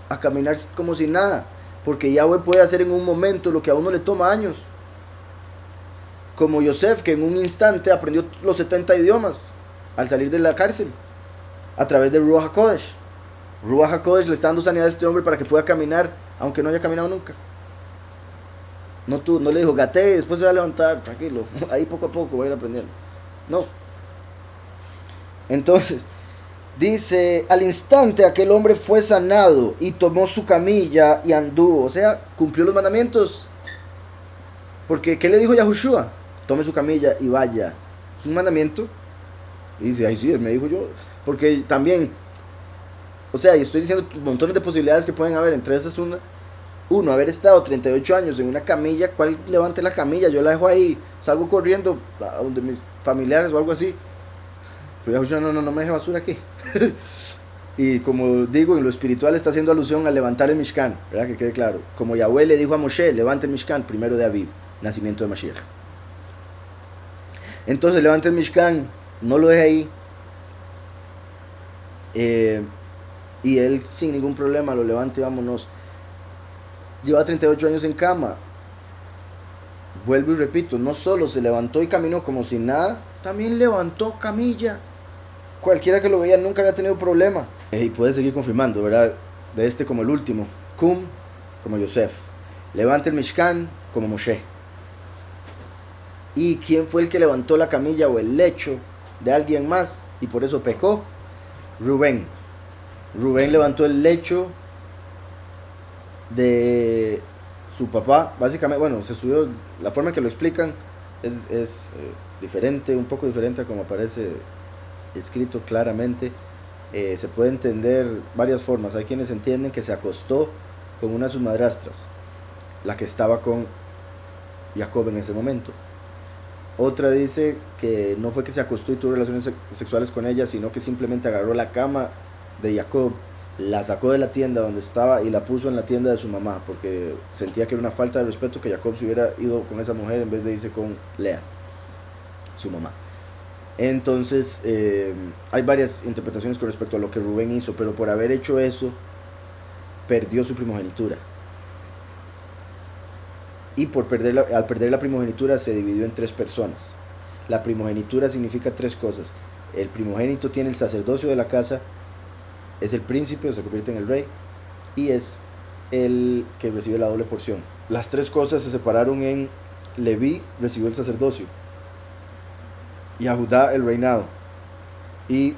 a caminar como si nada. Porque Yahweh puede hacer en un momento lo que a uno le toma años. Como Yosef, que en un instante aprendió los 70 idiomas al salir de la cárcel, a través de Ruach HaKodesh. Ruach HaKodesh le está dando sanidad a este hombre para que pueda caminar, aunque no haya caminado nunca. No le dijo, gatee, después se va a levantar, tranquilo, ahí poco a poco va a ir aprendiendo. No. Entonces, dice, al instante aquel hombre fue sanado y tomó su camilla y anduvo. O sea, cumplió los mandamientos. Porque, ¿qué le dijo Yahushua? Tome su camilla y vaya. Es un mandamiento. Y dice, ay sí, él me dijo yo. Porque también, o sea, y estoy diciendo montones de posibilidades que pueden haber. Entre esas uno, haber estado 38 años en una camilla. ¿Cuál levante la camilla? Yo la dejo ahí, salgo corriendo a donde mis familiares o algo así. Pero Yahushua, no me deje basura aquí. Y como digo, en lo espiritual está haciendo alusión a levantar el Mishkan, ¿verdad? Que quede claro. Como Yahweh le dijo a Moshe, levante el Mishkan, primero de Aviv, nacimiento de Mashiach. Entonces levante el Mishkan, no lo deje ahí. Y él sin ningún problema lo levanta y vámonos. Lleva 38 años en cama. Vuelvo y repito, no solo se levantó y caminó como si nada, también levantó camilla. Cualquiera que lo veía nunca había tenido problema. Y puede seguir confirmando, ¿verdad? De este como el último. Cum, como Yosef. Levanta el Mishkan, como Moshe. ¿Y quién fue el que levantó la camilla o el lecho de alguien más? Y por eso pecó. Rubén. Rubén levantó el lecho de su papá. Básicamente, bueno, se subió. La forma que lo explican es diferente, un poco diferente a como aparece escrito claramente. Se puede entender varias formas. Hay quienes entienden que se acostó con una de sus madrastras, la que estaba con Jacob en ese momento. Otra dice que no fue que se acostó y tuvo relaciones sexuales con ella, sino que simplemente agarró la cama de Jacob, la sacó de la tienda donde estaba y la puso en la tienda de su mamá, porque sentía que era una falta de respeto que Jacob se hubiera ido con esa mujer en vez de irse con Lea, su mamá. Entonces hay varias interpretaciones con respecto a lo que Rubén hizo, pero por haber hecho eso perdió su primogenitura. Y al perder la primogenitura se dividió en 3 personas. La primogenitura significa 3 cosas. El primogénito tiene el sacerdocio de la casa, es el príncipe o se convierte en el rey, y es el que recibe la doble porción. Las tres cosas se separaron en Leví recibió el sacerdocio, Yahudá el reinado y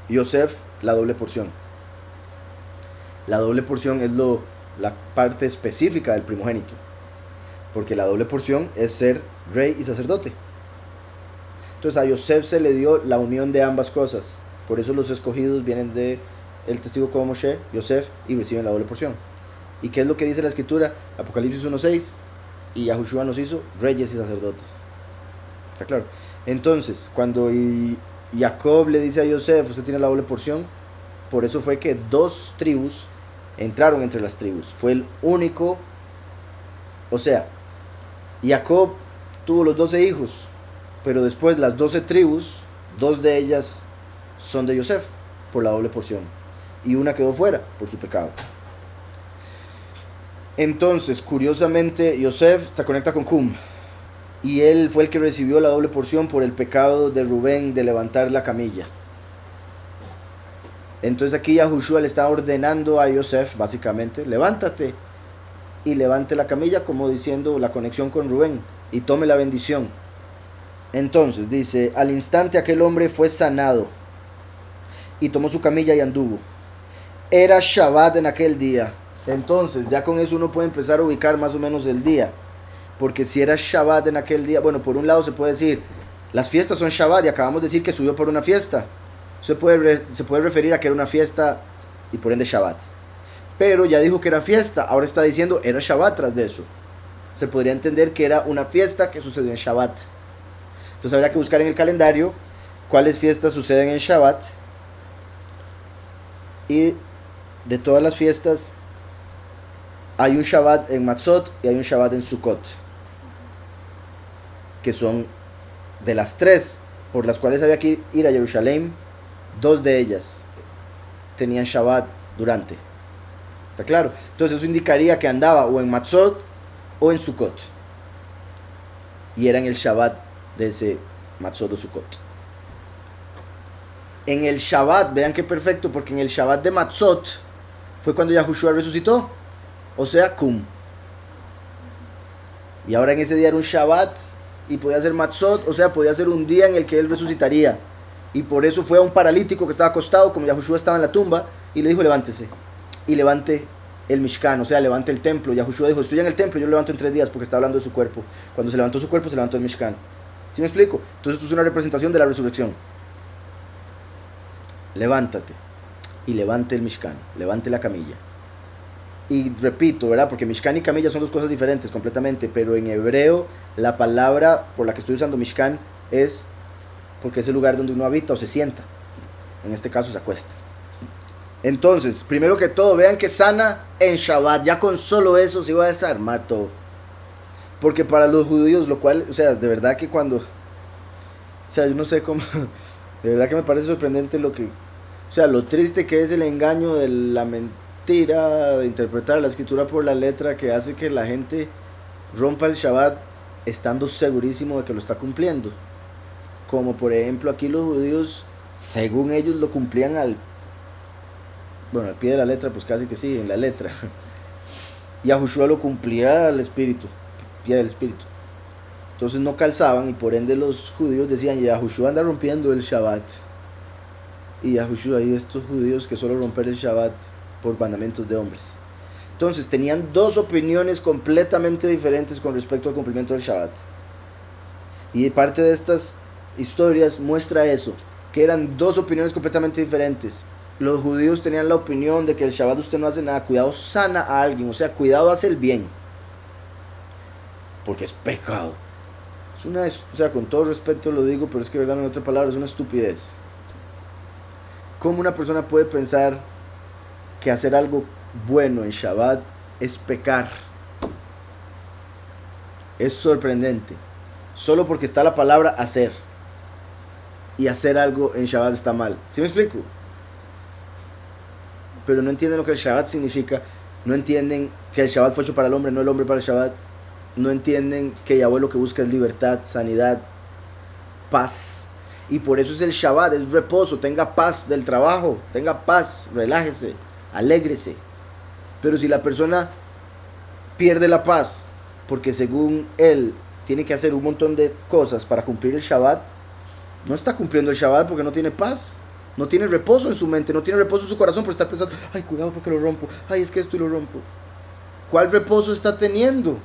Yosef la doble porción. La doble porción es la parte específica del primogénito, porque la doble porción es ser rey y sacerdote. Entonces a Yosef se le dio la unión de ambas cosas. Por eso los escogidos vienen de el testigo como Moshe, Yosef, y reciben la doble porción. ¿Y qué es lo que dice la escritura? Apocalipsis 1:6, y Yahushua nos hizo reyes y sacerdotes. ¿Está claro? Entonces, cuando Jacob le dice a Yosef, usted tiene la doble porción, por eso fue que 2 tribus entraron entre las tribus. Fue el único, o sea, Jacob tuvo los 12 hijos, pero después las 12 tribus, 2 de ellas son de Yosef por la doble porción, y una quedó fuera por su pecado. Entonces, curiosamente, Yosef se conecta con Cum, y él fue el que recibió la doble porción por el pecado de Rubén de levantar la camilla. Entonces aquí Yahushua le está ordenando a Yosef, básicamente, levántate y levante la camilla, como diciendo la conexión con Rubén, y tome la bendición. Entonces dice, al instante aquel hombre fue sanado y tomó su camilla y anduvo. Era Shabbat en aquel día. Entonces ya con eso uno puede empezar a ubicar más o menos el día, porque si era Shabbat en aquel día, bueno, por un lado se puede decir, las fiestas son Shabbat, y acabamos de decir que subió por una fiesta. Se puede referir a que era una fiesta y por ende Shabbat. Pero ya dijo que era fiesta, ahora está diciendo era Shabbat tras de eso. Se podría entender que era una fiesta que sucedió en Shabbat. Entonces habría que buscar en el calendario cuáles fiestas suceden en Shabbat. Y de todas las fiestas hay un Shabbat en Matzot y hay un Shabbat en Sukkot, que son de las 3 por las cuales había que ir a Jerusalén. 2 de ellas tenían Shabbat durante. ¿Está claro? Entonces eso indicaría que andaba o en Matzot o en Sukkot, y era en el Shabbat de ese Matzot o Sukkot. En el Shabbat, vean qué perfecto, porque en el Shabbat de Matzot fue cuando Yahushua resucitó, o sea, Cum. Y ahora en ese día era un Shabbat y podía ser Matzot, o sea, podía ser un día en el que él resucitaría. Y por eso fue a un paralítico que estaba acostado, como Yahushua estaba en la tumba, y le dijo, levántese. Y levante el Mishkan, o sea, levante el templo. Yahushua dijo, estoy en el templo, yo lo levanto en 3 días, porque está hablando de su cuerpo. Cuando se levantó su cuerpo, se levantó el Mishkan. ¿Sí me explico? Entonces esto es una representación de la resurrección. Levántate y levante el Mishkan, levante la camilla. Y repito, ¿verdad? Porque Mishkan y camilla son 2 cosas diferentes completamente, pero en hebreo la palabra por la que estoy usando Mishkan es porque es el lugar donde uno habita o se sienta. En este caso se acuesta. Entonces, primero que todo, vean que sana en Shabbat. Ya con solo eso se iba a desarmar todo. Porque para los judíos, lo cual, o sea, de verdad que cuando... O sea, yo no sé cómo... De verdad que me parece sorprendente lo que... O sea, lo triste que es el engaño de la mentira, de interpretar la escritura por la letra, que hace que la gente rompa el Shabbat estando segurísimo de que lo está cumpliendo. Como por ejemplo aquí los judíos, según ellos lo cumplían al pie de la letra, pues casi que sí, en la letra. Y Yahushua lo cumplía al espíritu, pie del espíritu. Entonces no calzaban, y por ende los judíos decían, Yahushua anda rompiendo el Shabbat. Y Yahushua, y estos judíos que solo romper el Shabbat por mandamientos de hombres. Entonces tenían 2 opiniones completamente diferentes con respecto al cumplimiento del Shabbat. Y parte de estas historias muestra eso, que eran 2 opiniones completamente diferentes. Los judíos tenían la opinión de que el Shabbat usted no hace nada, cuidado sana a alguien, o sea, cuidado hace el bien, porque es pecado. Es una, o sea, con todo respeto lo digo, pero es que verdad, en otra palabra, es una estupidez. ¿Cómo una persona puede pensar que hacer algo bueno en Shabbat es pecar? Es sorprendente. Solo porque está la palabra hacer, y hacer algo en Shabbat está mal. ¿Sí me explico? Pero no entienden lo que el Shabbat significa. No entienden que el Shabbat fue hecho para el hombre, no el hombre para el Shabbat. No entienden que Yahweh lo que busca es libertad, sanidad, paz. Y por eso es el Shabbat, es reposo. Tenga paz del trabajo, tenga paz, relájese, alégrese. Pero si la persona pierde la paz, porque según él tiene que hacer un montón de cosas para cumplir el Shabbat, no está cumpliendo el Shabbat porque no tiene paz. No tiene reposo en su mente, no tiene reposo en su corazón por estar pensando, ay, cuidado porque lo rompo, ay, es que esto y lo rompo. ¿Cuál reposo está teniendo?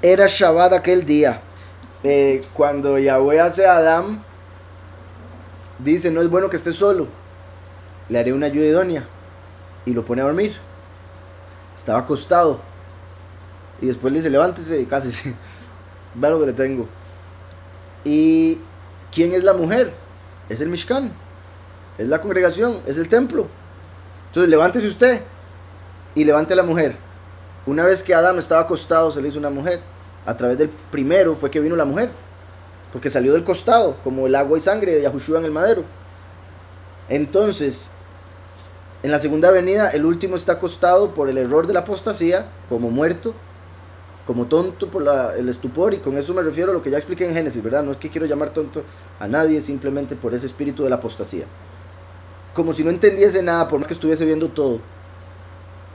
Era Shabbat aquel día. Cuando Yahweh hace a Adán, dice, no es bueno que esté solo, le haré una ayuda idónea. Y lo pone a dormir. Estaba acostado. Y después le dice, levántese y cásese. Vea lo que le tengo. ¿Y quién es la mujer? Es el Mishkan. Es la congregación, es el templo. Entonces levántese usted y levante a la mujer. Una vez que Adán estaba acostado, se le hizo una mujer. A través del primero fue que vino la mujer, porque salió del costado, como el agua y sangre de Yahushua en el madero. Entonces, en la segunda venida, el último está acostado por el error de la apostasía, como muerto, como tonto por el estupor, y con eso me refiero a lo que ya expliqué en Génesis, ¿verdad? No es que quiero llamar tonto a nadie, simplemente por ese espíritu de la apostasía. Como si no entendiese nada, por más que estuviese viendo todo.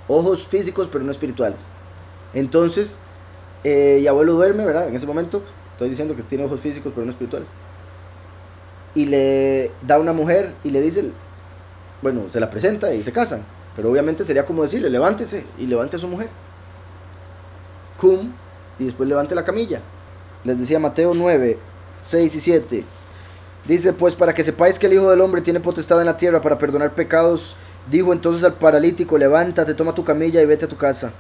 Ojos físicos, pero no espirituales. Entonces, Yahweh lo duerme, ¿verdad? En ese momento, estoy diciendo que tiene ojos físicos, pero no espirituales. Y le da una mujer y le dice, bueno, se la presenta y se casan. Pero obviamente sería como decirle, levántese y levante a su mujer. Cum, y después levante la camilla. Les decía Mateo 9, 6 y 7. Dice, pues para que sepáis que el Hijo del Hombre tiene potestad en la tierra para perdonar pecados, dijo entonces al paralítico, levántate, toma tu camilla y vete a tu casa.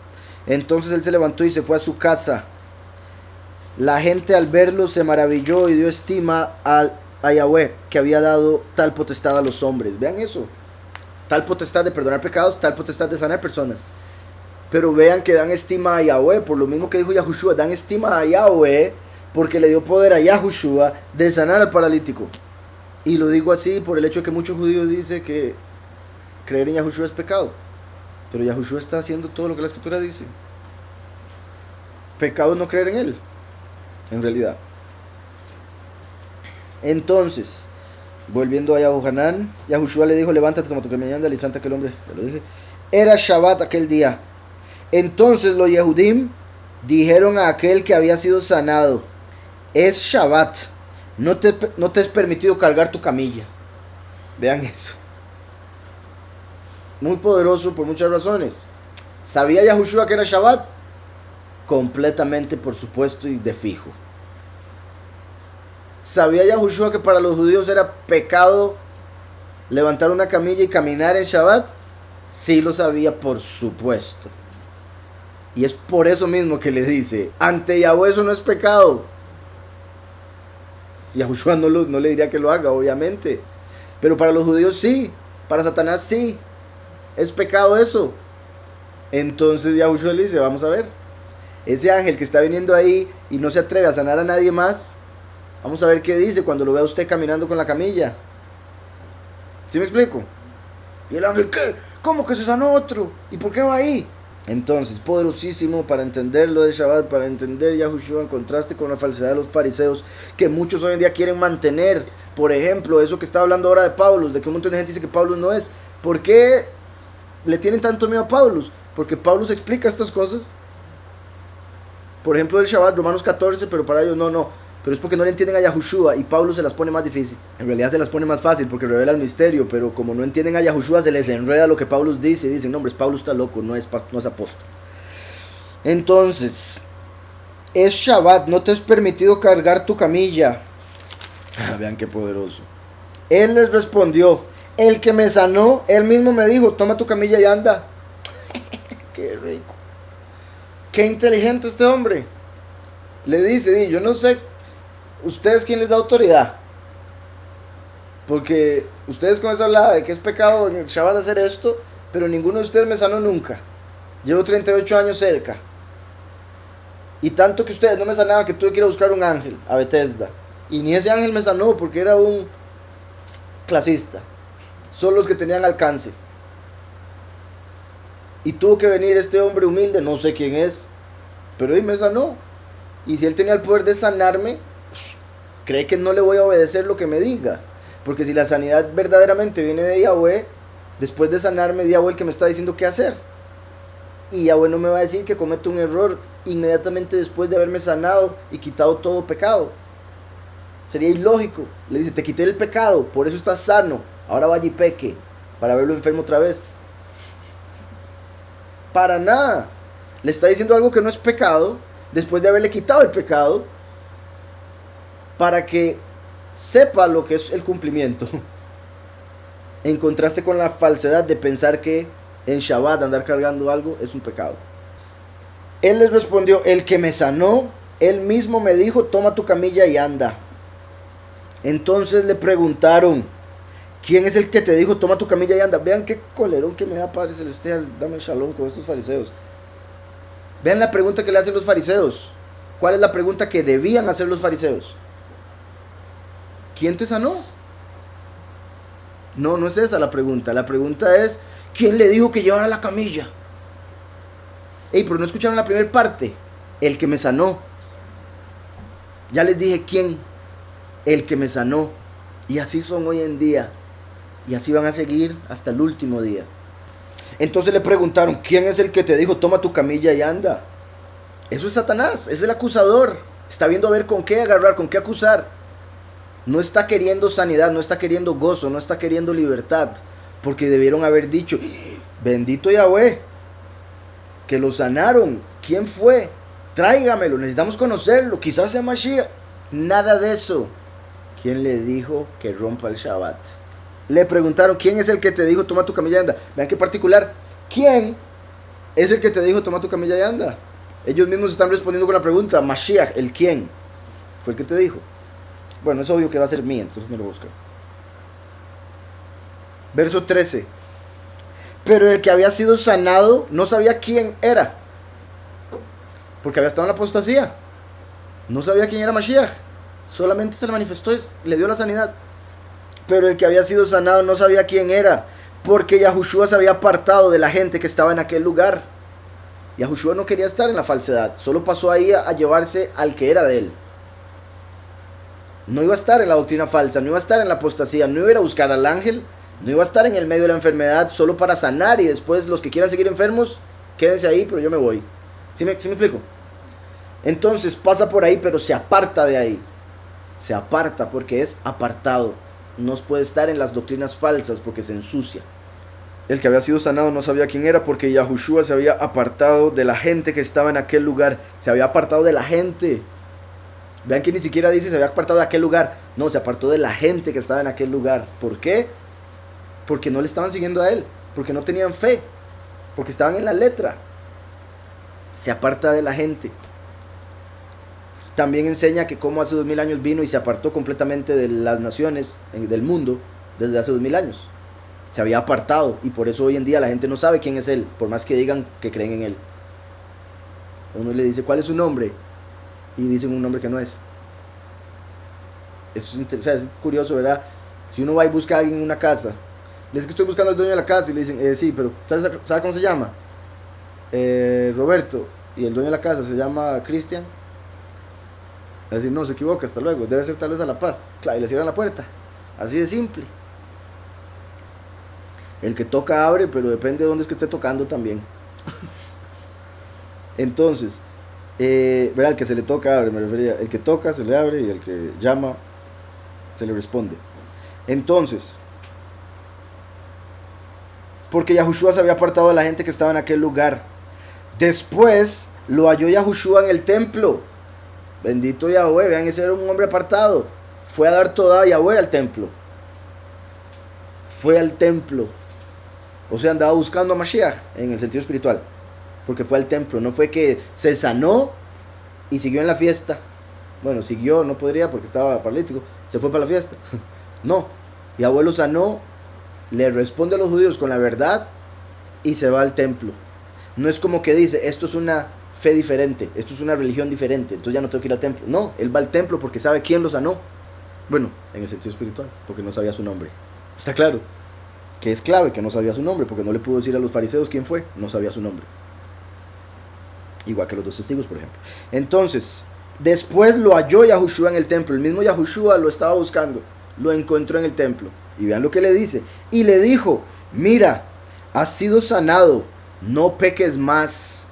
Entonces él se levantó y se fue a su casa. La gente al verlo se maravilló y dio estima a Yahweh, que había dado tal potestad a los hombres. Vean eso, tal potestad de perdonar pecados, tal potestad de sanar personas. Pero vean que dan estima a Yahweh, por lo mismo que dijo Yahushua, dan estima a Yahweh, porque le dio poder a Yahushua de sanar al paralítico. Y lo digo así por el hecho de que muchos judíos dicen que creer en Yahushua es pecado. Pero Yahushua está haciendo todo lo que la escritura dice. Pecado es no creer en él, en realidad. Entonces, volviendo a Yahuhanán, Yahushua le dijo, levántate, toma tu camilla, anda. Al instante aquel hombre, ya lo dije, era Shabbat aquel día. Entonces los Yehudim dijeron a aquel que había sido sanado, es Shabbat, no te es permitido cargar tu camilla. Vean eso. Muy poderoso por muchas razones. ¿Sabía Yahushua que era Shabbat? Completamente, por supuesto, y de fijo. ¿Sabía Yahushua que para los judíos era pecado levantar una camilla y caminar en Shabbat? Sí lo sabía, por supuesto. Y es por eso mismo que le dice, ante Yahweh eso no es pecado. Yahushua no le diría que lo haga, obviamente. Pero para los judíos sí, para Satanás sí. Es pecado eso. Entonces Yahushua le dice, vamos a ver. Ese ángel que está viniendo ahí y no se atreve a sanar a nadie más, vamos a ver qué dice cuando lo vea usted caminando con la camilla. ¿Sí me explico? Y el ángel, ¿qué? ¿Cómo que se sanó otro? ¿Y por qué va ahí? Entonces, poderosísimo para entender lo de Shabbat, para entender Yahushua en contraste con la falsedad de los fariseos que muchos hoy en día quieren mantener. Por ejemplo, eso que está hablando ahora de Pablo, de que un montón de gente dice que Pablo no es. ¿Por qué le tienen tanto miedo a Pablo? Porque Pablo explica estas cosas. Por ejemplo, el Shabbat, Romanos 14, pero para ellos no. Pero es porque no le entienden a Yahushua y Pablo se las pone más difícil. En realidad se las pone más fácil porque revela el misterio, pero como no entienden a Yahushua se les enreda lo que Pablo dice y dicen, no hombre, Pablo está loco, no es apóstol. Entonces, es Shabbat, no te es permitido cargar tu camilla. Vean qué poderoso. Él les respondió, el que me sanó, él mismo me dijo, toma tu camilla y anda. Qué rico. Qué inteligente este hombre. Le dice, yo no sé, ¿ustedes quién les da autoridad? Porque ustedes con esa hablada de que es pecado en el Shabbat hacer esto, pero ninguno de ustedes me sanó nunca. Llevo 38 años cerca. Y tanto que ustedes no me sanaban que tuve que ir a buscar un ángel a Bethesda. Y ni ese ángel me sanó porque era un clasista. Son los que tenían alcance. Y tuvo que venir este hombre humilde, no sé quién es, pero él me sanó. Y si él tenía el poder de sanarme, cree que no le voy a obedecer lo que me diga. Porque si la sanidad verdaderamente viene de Yahweh, después de sanarme es Yahweh el que me está diciendo qué hacer. Y Yahweh no me va a decir que cometo un error inmediatamente después de haberme sanado y quitado todo pecado. Sería ilógico. Le dice, te quité el pecado, por eso estás sano. Ahora vaya y peque para verlo enfermo otra vez. Para nada. Le está diciendo algo que no es pecado después de haberle quitado el pecado, para que sepa lo que es el cumplimiento. En contraste con la falsedad de pensar que en Shabbat andar cargando algo es un pecado. Él les respondió, el que me sanó, él mismo me dijo, toma tu camilla y anda. Entonces le preguntaron, ¿quién es el que te dijo, toma tu camilla y anda? Vean qué colerón que me da Padre Celestial, dame shalom con estos fariseos. Vean la pregunta que le hacen los fariseos. ¿Cuál es la pregunta que debían hacer los fariseos? ¿Quién te sanó? No, no es esa la pregunta. La pregunta es, ¿quién le dijo que llevara la camilla? Ey, pero no escucharon la primera parte. El que me sanó. Ya les dije quién. El que me sanó. Y así son hoy en día. Y así van a seguir hasta el último día. Entonces le preguntaron, ¿quién es el que te dijo, toma tu camilla y anda? Eso es Satanás, es el acusador. Está viendo a ver con qué agarrar, con qué acusar. No está queriendo sanidad, no está queriendo gozo, no está queriendo libertad. Porque debieron haber dicho, bendito Yahweh, que lo sanaron. ¿Quién fue? Tráigamelo, necesitamos conocerlo, quizás sea Mashiach. Nada de eso. ¿Quién le dijo que rompa el Shabbat? Le preguntaron, ¿quién es el que te dijo, toma tu camilla y anda? Vean qué particular. ¿Quién es el que te dijo, toma tu camilla y anda? Ellos mismos están respondiendo con la pregunta, Mashiach, ¿el quién? Fue el que te dijo. Bueno, es obvio que va a ser mía, entonces no lo busco. Verso 13. Pero el que había sido sanado no sabía quién era, porque había estado en la apostasía. No sabía quién era Mashiach. Solamente se le manifestó, le dio la sanidad. Pero el que había sido sanado no sabía quién era, porque Yahushua se había apartado de la gente que estaba en aquel lugar. Yahushua no quería estar en la falsedad, solo pasó ahí a llevarse al que era de él. No iba a estar en la doctrina falsa, no iba a estar en la apostasía, no iba a ir a buscar al ángel, no iba a estar en el medio de la enfermedad solo para sanar y después los que quieran seguir enfermos, quédense ahí, pero yo me voy. ¿Sí me explico? Entonces pasa por ahí, pero se aparta de ahí. Se aparta porque es apartado. No puede estar en las doctrinas falsas porque se ensucia. El que había sido sanado no sabía quién era porque Yahushua se había apartado de la gente que estaba en aquel lugar. Se había apartado de la gente. Vean que ni siquiera dice se había apartado de aquel lugar. No, se apartó de la gente que estaba en aquel lugar. ¿Por qué? Porque no le estaban siguiendo a él. Porque no tenían fe. Porque estaban en la letra. Se aparta de la gente. También enseña que como hace 2000 años vino y se apartó completamente de las naciones del mundo desde hace 2000 años. Se había apartado y por eso hoy en día la gente no sabe quién es él, por más que digan que creen en él. Uno le dice, ¿cuál es su nombre? Y dicen un nombre que no es. Eso es, o sea, es curioso, ¿verdad? Si uno va y busca a alguien en una casa, le dice que estoy buscando al dueño de la casa y le dicen, sí, pero ¿sabe cómo se llama? Roberto. Y el dueño de la casa se llama Cristian. Es decir, no, se equivoca, hasta luego, debe ser tal vez a la par. Claro, y le cierran la puerta. Así de simple. El que toca abre, pero depende de dónde es que esté tocando también. Entonces, ¿verdad? El que se le toca abre, me refería. El que toca se le abre y el que llama se le responde. Entonces, porque Yahushua se había apartado de la gente que estaba en aquel lugar. Después lo halló Yahushua en el templo. Bendito Yahweh, vean, ese era un hombre apartado. Fue a dar toda Yahweh al templo. Fue al templo. O sea, andaba buscando a Mashiach en el sentido espiritual. Porque fue al templo. No fue que se sanó y siguió en la fiesta. Bueno, siguió, no podría porque estaba paralítico. Se fue para la fiesta. No. Yahweh lo sanó, le responde a los judíos con la verdad y se va al templo. No es como que dice, esto es una fe diferente, esto es una religión diferente, entonces ya no tengo que ir al templo. No, él va al templo porque sabe quién lo sanó. Bueno, en el sentido espiritual, porque no sabía su nombre. Está claro que es clave que no sabía su nombre, porque no le pudo decir a los fariseos quién fue, no sabía su nombre. Igual que los dos testigos, por ejemplo. Entonces, después lo halló Yahushua en el templo. El mismo Yahushua lo estaba buscando, lo encontró en el templo. Y vean lo que le dice. Y le dijo, mira, has sido sanado, no peques más.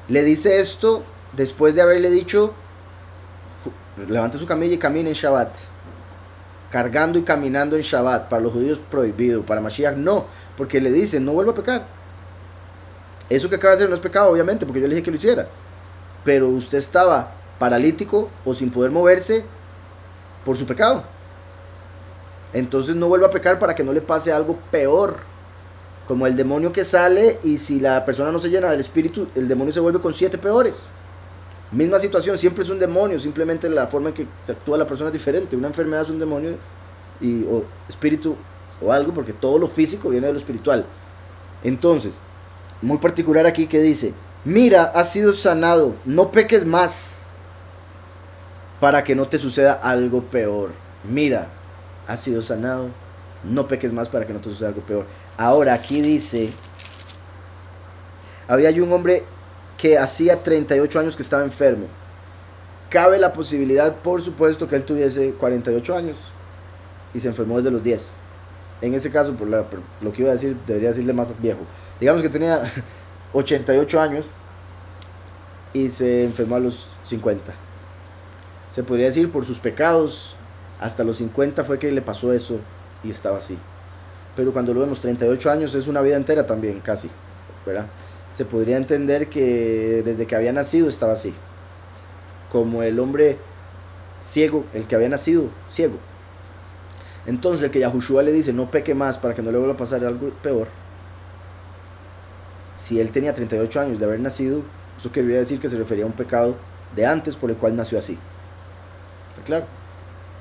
Le dice esto después de haberle dicho, levante su camilla y camine en Shabbat. Cargando y caminando en Shabbat. Para los judíos prohibido, para Mashiach no, porque le dicen, no vuelva a pecar. Eso que acaba de hacer no es pecado, obviamente, porque yo le dije que lo hiciera. Pero usted estaba paralítico o sin poder moverse por su pecado. Entonces no vuelva a pecar para que no le pase algo peor, como el demonio que sale, y si la persona no se llena del espíritu, el demonio se vuelve con 7 peores. Misma situación, siempre es un demonio, simplemente la forma en que se actúa la persona es diferente. Una enfermedad es un demonio o espíritu o algo, porque todo lo físico viene de lo espiritual. Entonces, muy particular aquí que dice, mira, has sido sanado, no peques más para que no te suceda algo peor. Mira, has sido sanado, no peques más para que no te suceda algo peor. Ahora aquí dice, había un hombre que hacía 38 años que estaba enfermo. Cabe la posibilidad, por supuesto, que él tuviese 48 años y se enfermó desde los 10. En ese caso, por lo que iba a decir, debería decirle más viejo. Digamos que tenía 88 años y se enfermó a los 50. Se podría decir, por sus pecados, hasta los 50 fue que le pasó eso y estaba así. Pero cuando lo vemos, 38 años es una vida entera también, casi, ¿verdad? Se podría entender que desde que había nacido estaba así. Como el hombre ciego, el que había nacido ciego. Entonces el que Yahushua le dice, no peque más para que no le vuelva a pasar algo peor. Si él tenía 38 años de haber nacido, eso querría decir que se refería a un pecado de antes por el cual nació así. ¿Está claro?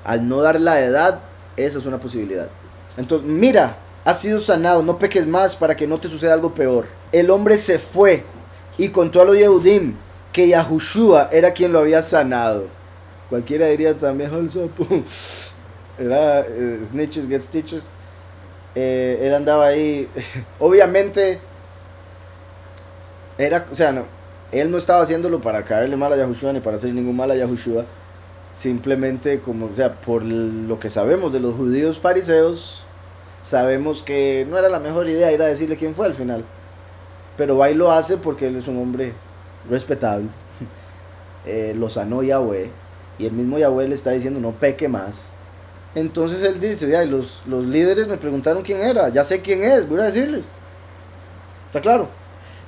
Al no dar la edad, esa es una posibilidad. Entonces, mira, has sido sanado, no peques más para que no te suceda algo peor. El hombre se fue y contó a los Yehudim que Yahushua era quien lo había sanado. Cualquiera diría también, era snitches get stitches. Él andaba ahí, obviamente, él no estaba haciéndolo para caerle mal a Yahushua ni para hacer ningún mal a Yahushua. Simplemente por lo que sabemos de los judíos fariseos, sabemos que no era la mejor idea ir a decirle quién fue al final. Pero va y lo hace porque él es un hombre respetable. Lo sanó Yahweh. Y el mismo Yahweh le está diciendo no peque más. Entonces él dice, los líderes me preguntaron quién era. Ya sé quién es, voy a decirles. ¿Está claro?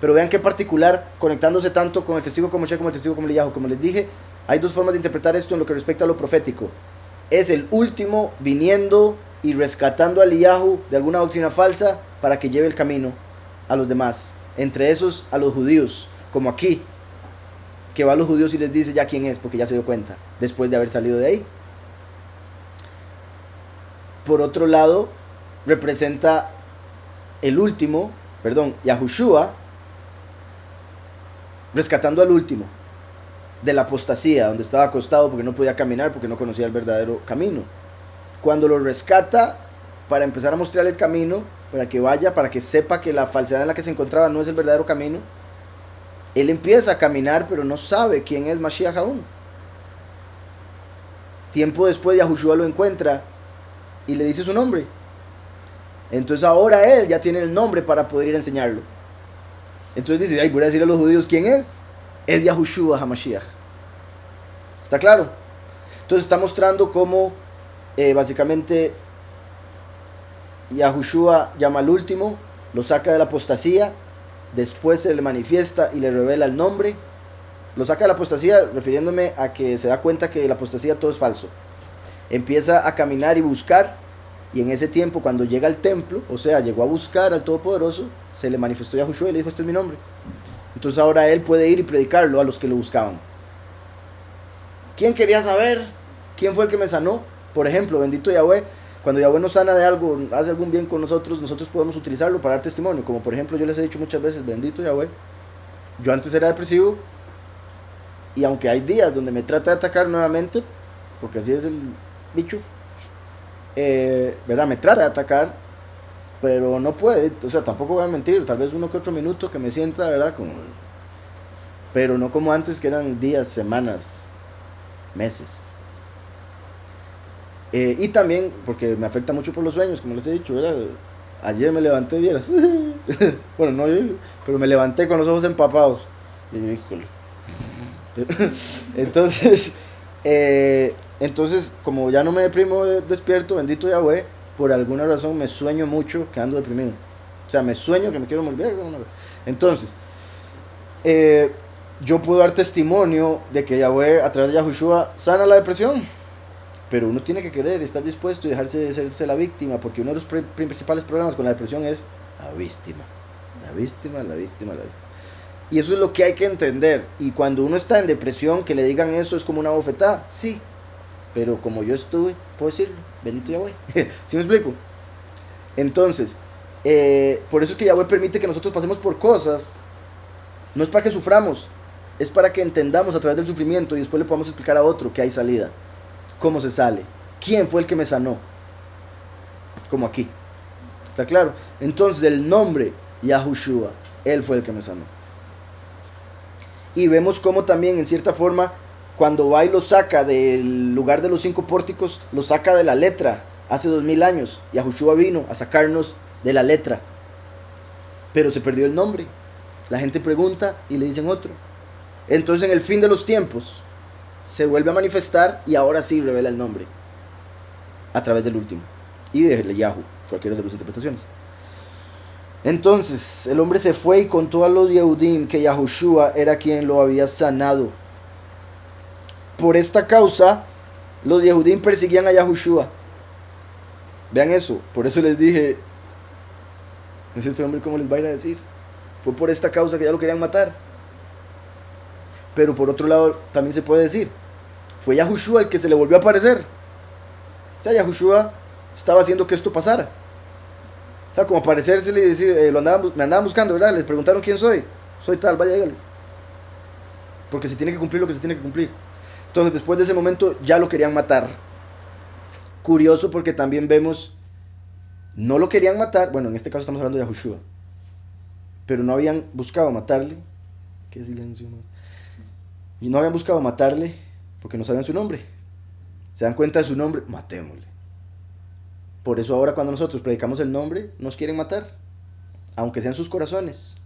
Pero vean qué particular, conectándose tanto con el testigo como Moshe como el testigo como Eliyahu. Como les dije, hay dos formas de interpretar esto en lo que respecta a lo profético. Es el último viniendo y rescatando a Eliyahu de alguna doctrina falsa para que lleve el camino a los demás. Entre esos a los judíos, como aquí, que va a los judíos y les dice ya quién es, porque ya se dio cuenta, después de haber salido de ahí. Por otro lado, representa el último, Yahushua, rescatando al último de la apostasía, donde estaba acostado porque no podía caminar, porque no conocía el verdadero camino. Cuando lo rescata para empezar a mostrarle el camino, para que vaya, para que sepa que la falsedad en la que se encontraba no es el verdadero camino, él empieza a caminar, pero no sabe quién es Mashiach aún. Tiempo después Yahushua lo encuentra y le dice su nombre. Entonces ahora él ya tiene el nombre para poder ir a enseñarlo. Entonces dice, voy a decir a los judíos quién es. Es Yahushua HaMashiach. ¿Está claro? Entonces está mostrando cómo básicamente Yahushua llama al último, lo saca de la apostasía, después se le manifiesta y le revela el nombre. Lo saca de la apostasía refiriéndome a que se da cuenta que la apostasía todo es falso. Empieza a caminar y buscar, y en ese tiempo cuando llega al templo, o sea, llegó a buscar al Todopoderoso, se le manifestó Yahushua y le dijo, este es mi nombre. Entonces ahora él puede ir y predicarlo a los que lo buscaban. ¿Quién quería saber quién fue el que me sanó? Por ejemplo, bendito Yahweh, cuando Yahweh nos sana de algo, hace algún bien con nosotros podemos utilizarlo para dar testimonio. Como por ejemplo yo les he dicho muchas veces, bendito Yahweh, yo antes era depresivo, y aunque hay días donde me trata de atacar nuevamente, porque así es el bicho, ¿verdad? Me trata de atacar, pero no puede, o sea, tampoco voy a mentir, tal vez uno que otro minuto que me sienta, ¿verdad? Pero no como antes, que eran días, semanas, meses. Y también porque me afecta mucho por los sueños, como les he dicho, ¿verdad? Ayer me levanté, vieras. Bueno, no yo, pero me levanté con los ojos empapados. Y yo, híjole. Entonces, como ya no me deprimo despierto, bendito Yahweh, por alguna razón me sueño mucho que ando deprimido. O sea, me sueño que me quiero morir. Entonces, eh, yo puedo dar testimonio de que Yahweh, a través de Yahushua, sana la depresión. Pero uno tiene que querer, estar dispuesto y dejarse de serse la víctima, porque uno de los principales problemas con la depresión es la víctima. La víctima, la víctima, la víctima. Y eso es lo que hay que entender. Y cuando uno está en depresión, que le digan eso es como una bofetada. Sí, pero como yo estuve, puedo decirlo, bendito Yahweh. ¿Sí me explico? Entonces, por eso es que Yahweh permite que nosotros pasemos por cosas. No es para que suframos, es para que entendamos a través del sufrimiento y después le podamos explicar a otro que hay salida. ¿Cómo se sale? ¿Quién fue el que me sanó? Como aquí. ¿Está claro? Entonces el nombre Yahushua, él fue el que me sanó. Y vemos cómo también en cierta forma cuando va y lo saca del lugar de los 5 pórticos, lo saca de la letra. Hace 2000 años Yahushua vino a sacarnos de la letra, pero se perdió el nombre. La gente pregunta y le dicen otro. Entonces en el fin de los tiempos se vuelve a manifestar y ahora sí revela el nombre a través del último y de Yahu, cualquiera de las dos interpretaciones. Entonces el hombre se fue y contó a los Yehudim que Yahushua era quien lo había sanado. Por esta causa los Yehudim perseguían a Yahushua. Vean eso, por eso les dije, no sé este hombre cómo les va a ir a decir. Fue por esta causa que ya lo querían matar. Pero por otro lado también se puede decir, fue Yahushua el que se le volvió a aparecer. O sea, Yahushua estaba haciendo que esto pasara. O sea, como aparecérsele y decir, me andaban buscando, ¿verdad? Les preguntaron quién soy. Soy tal, vaya, dígales. Porque se tiene que cumplir lo que se tiene que cumplir. Entonces, después de ese momento, ya lo querían matar. Curioso porque también vemos, no lo querían matar, bueno, en este caso estamos hablando de Yahushua, pero no habían buscado matarle. ¿Qué silencio más? Y no habían buscado matarle porque no sabían su nombre. Se dan cuenta de su nombre, matémosle. Por eso ahora cuando nosotros predicamos el nombre, nos quieren matar. Aunque sean sus corazones,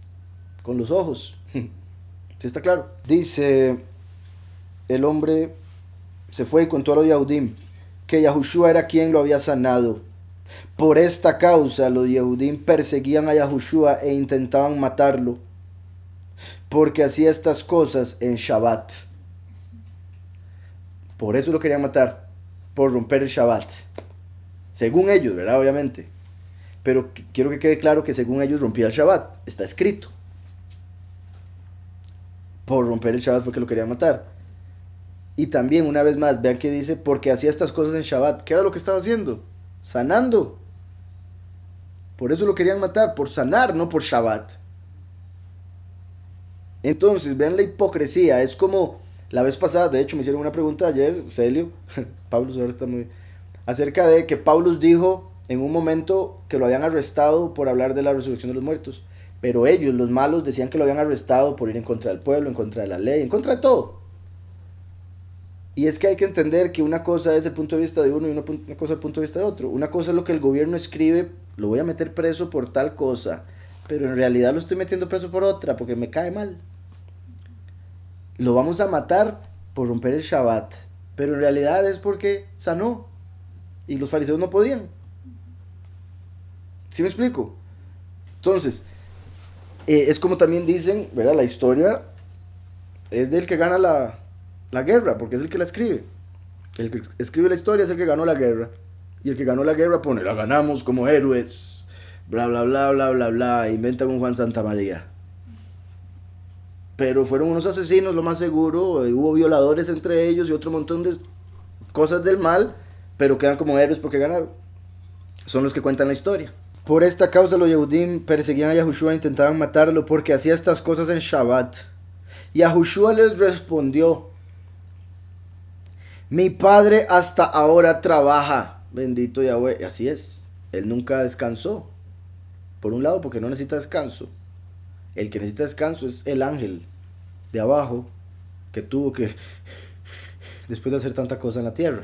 con los ojos. ¿Sí está claro? Dice, el hombre se fue y contó a los Yehudim que Yahushua era quien lo había sanado. Por esta causa los Yehudim perseguían a Yahushua e intentaban matarlo, porque hacía estas cosas en Shabbat. Por eso lo querían matar, por romper el Shabbat. Según ellos, ¿verdad? Obviamente. Pero quiero que quede claro que según ellos rompía el Shabbat. Está escrito. Por romper el Shabbat fue que lo querían matar. Y también, una vez más, vean que dice, porque hacía estas cosas en Shabbat. ¿Qué era lo que estaba haciendo? Sanando. Por eso lo querían matar, por sanar, no por Shabbat. Entonces, vean la hipocresía. Es como la vez pasada, de hecho, me hicieron una pregunta ayer, Celio, Pablo ahora está muy... acerca de que Pablo dijo en un momento que lo habían arrestado por hablar de la resurrección de los muertos. Pero ellos, los malos, decían que lo habían arrestado por ir en contra del pueblo, en contra de la ley, en contra de todo. Y es que hay que entender que una cosa es el punto de vista de uno y una cosa es el punto de vista de otro. Una cosa es lo que el gobierno escribe, lo voy a meter preso por tal cosa, pero en realidad lo estoy metiendo preso por otra, porque me cae mal. Lo vamos a matar por romper el Shabbat, pero en realidad es porque sanó. Y los fariseos no podían. ¿Sí me explico? Entonces, es como también dicen, ¿verdad? La historia es del que gana la guerra, porque es el que la escribe. El que escribe la historia es el que ganó la guerra. Y el que ganó la guerra pone, la ganamos como héroes, bla, bla, bla, bla, bla, bla, inventan un Juan Santamaría. Pero fueron unos asesinos, lo más seguro, hubo violadores entre ellos y otro montón de cosas del mal, pero quedan como héroes porque ganaron. Son los que cuentan la historia. Por esta causa los Yehudim perseguían a Yahushua e intentaban matarlo porque hacía estas cosas en Shabbat. Yahushua les respondió, mi padre hasta ahora trabaja, bendito Yahweh. Así es, él nunca descansó. Por un lado porque no necesita descanso. El que necesita descanso es el ángel de abajo que tuvo que, después de hacer tanta cosa en la tierra.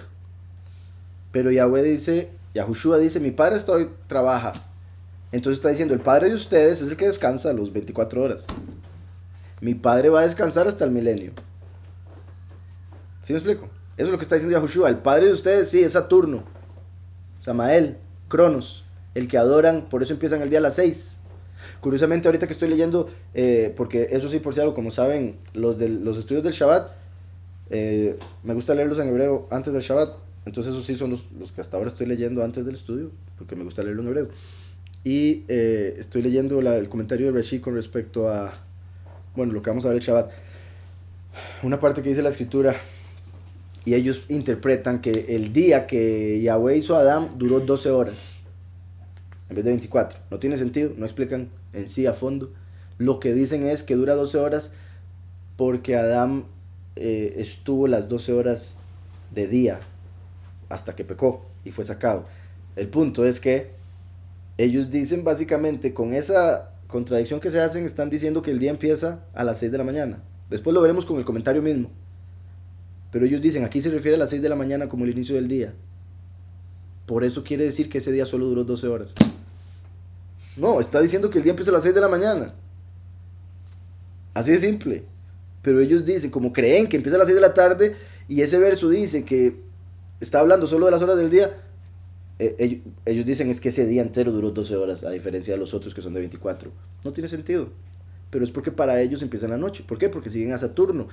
Pero Yahweh dice, Yahushua dice, mi padre hasta hoy trabaja. Entonces está diciendo, el Padre de ustedes es el que descansa las 24 horas. Mi Padre va a descansar hasta el milenio. ¿Sí me explico? Eso es lo que está diciendo Yahushua. El Padre de ustedes, sí, es Saturno, Samael, Cronos, el que adoran, por eso empiezan el día a las 6. Curiosamente, ahorita que estoy leyendo, porque eso sí, por si algo, como saben, los estudios del Shabbat, me gusta leerlos en hebreo antes del Shabbat. Entonces esos sí son los que hasta ahora estoy leyendo antes del estudio, porque me gusta leerlo en hebreo. Y estoy leyendo el comentario de Rashi con respecto a, bueno, lo que vamos a ver el Shabbat. Una parte que dice la escritura, y ellos interpretan que el día que Yahweh hizo a Adán duró 12 horas, en vez de 24. No tiene sentido, no explican en sí a fondo. Lo que dicen es que dura 12 horas porque Adán estuvo las 12 horas de día hasta que pecó y fue sacado. El punto es que ellos dicen básicamente, con esa contradicción que se hacen, están diciendo que el día empieza a las 6 de la mañana. Después lo veremos con el comentario mismo. Pero ellos dicen, aquí se refiere a las 6 de la mañana como el inicio del día. Por eso quiere decir que ese día solo duró 12 horas. No, está diciendo que el día empieza a las 6 de la mañana. Así de simple. Pero ellos dicen, como creen que empieza a las 6 de la tarde, y ese verso dice que está hablando solo de las horas del día, ellos dicen es que ese día entero duró 12 horas, a diferencia de los otros que son de 24. No tiene sentido. Pero es porque para ellos empieza en la noche. ¿Por qué? Porque siguen a Saturno,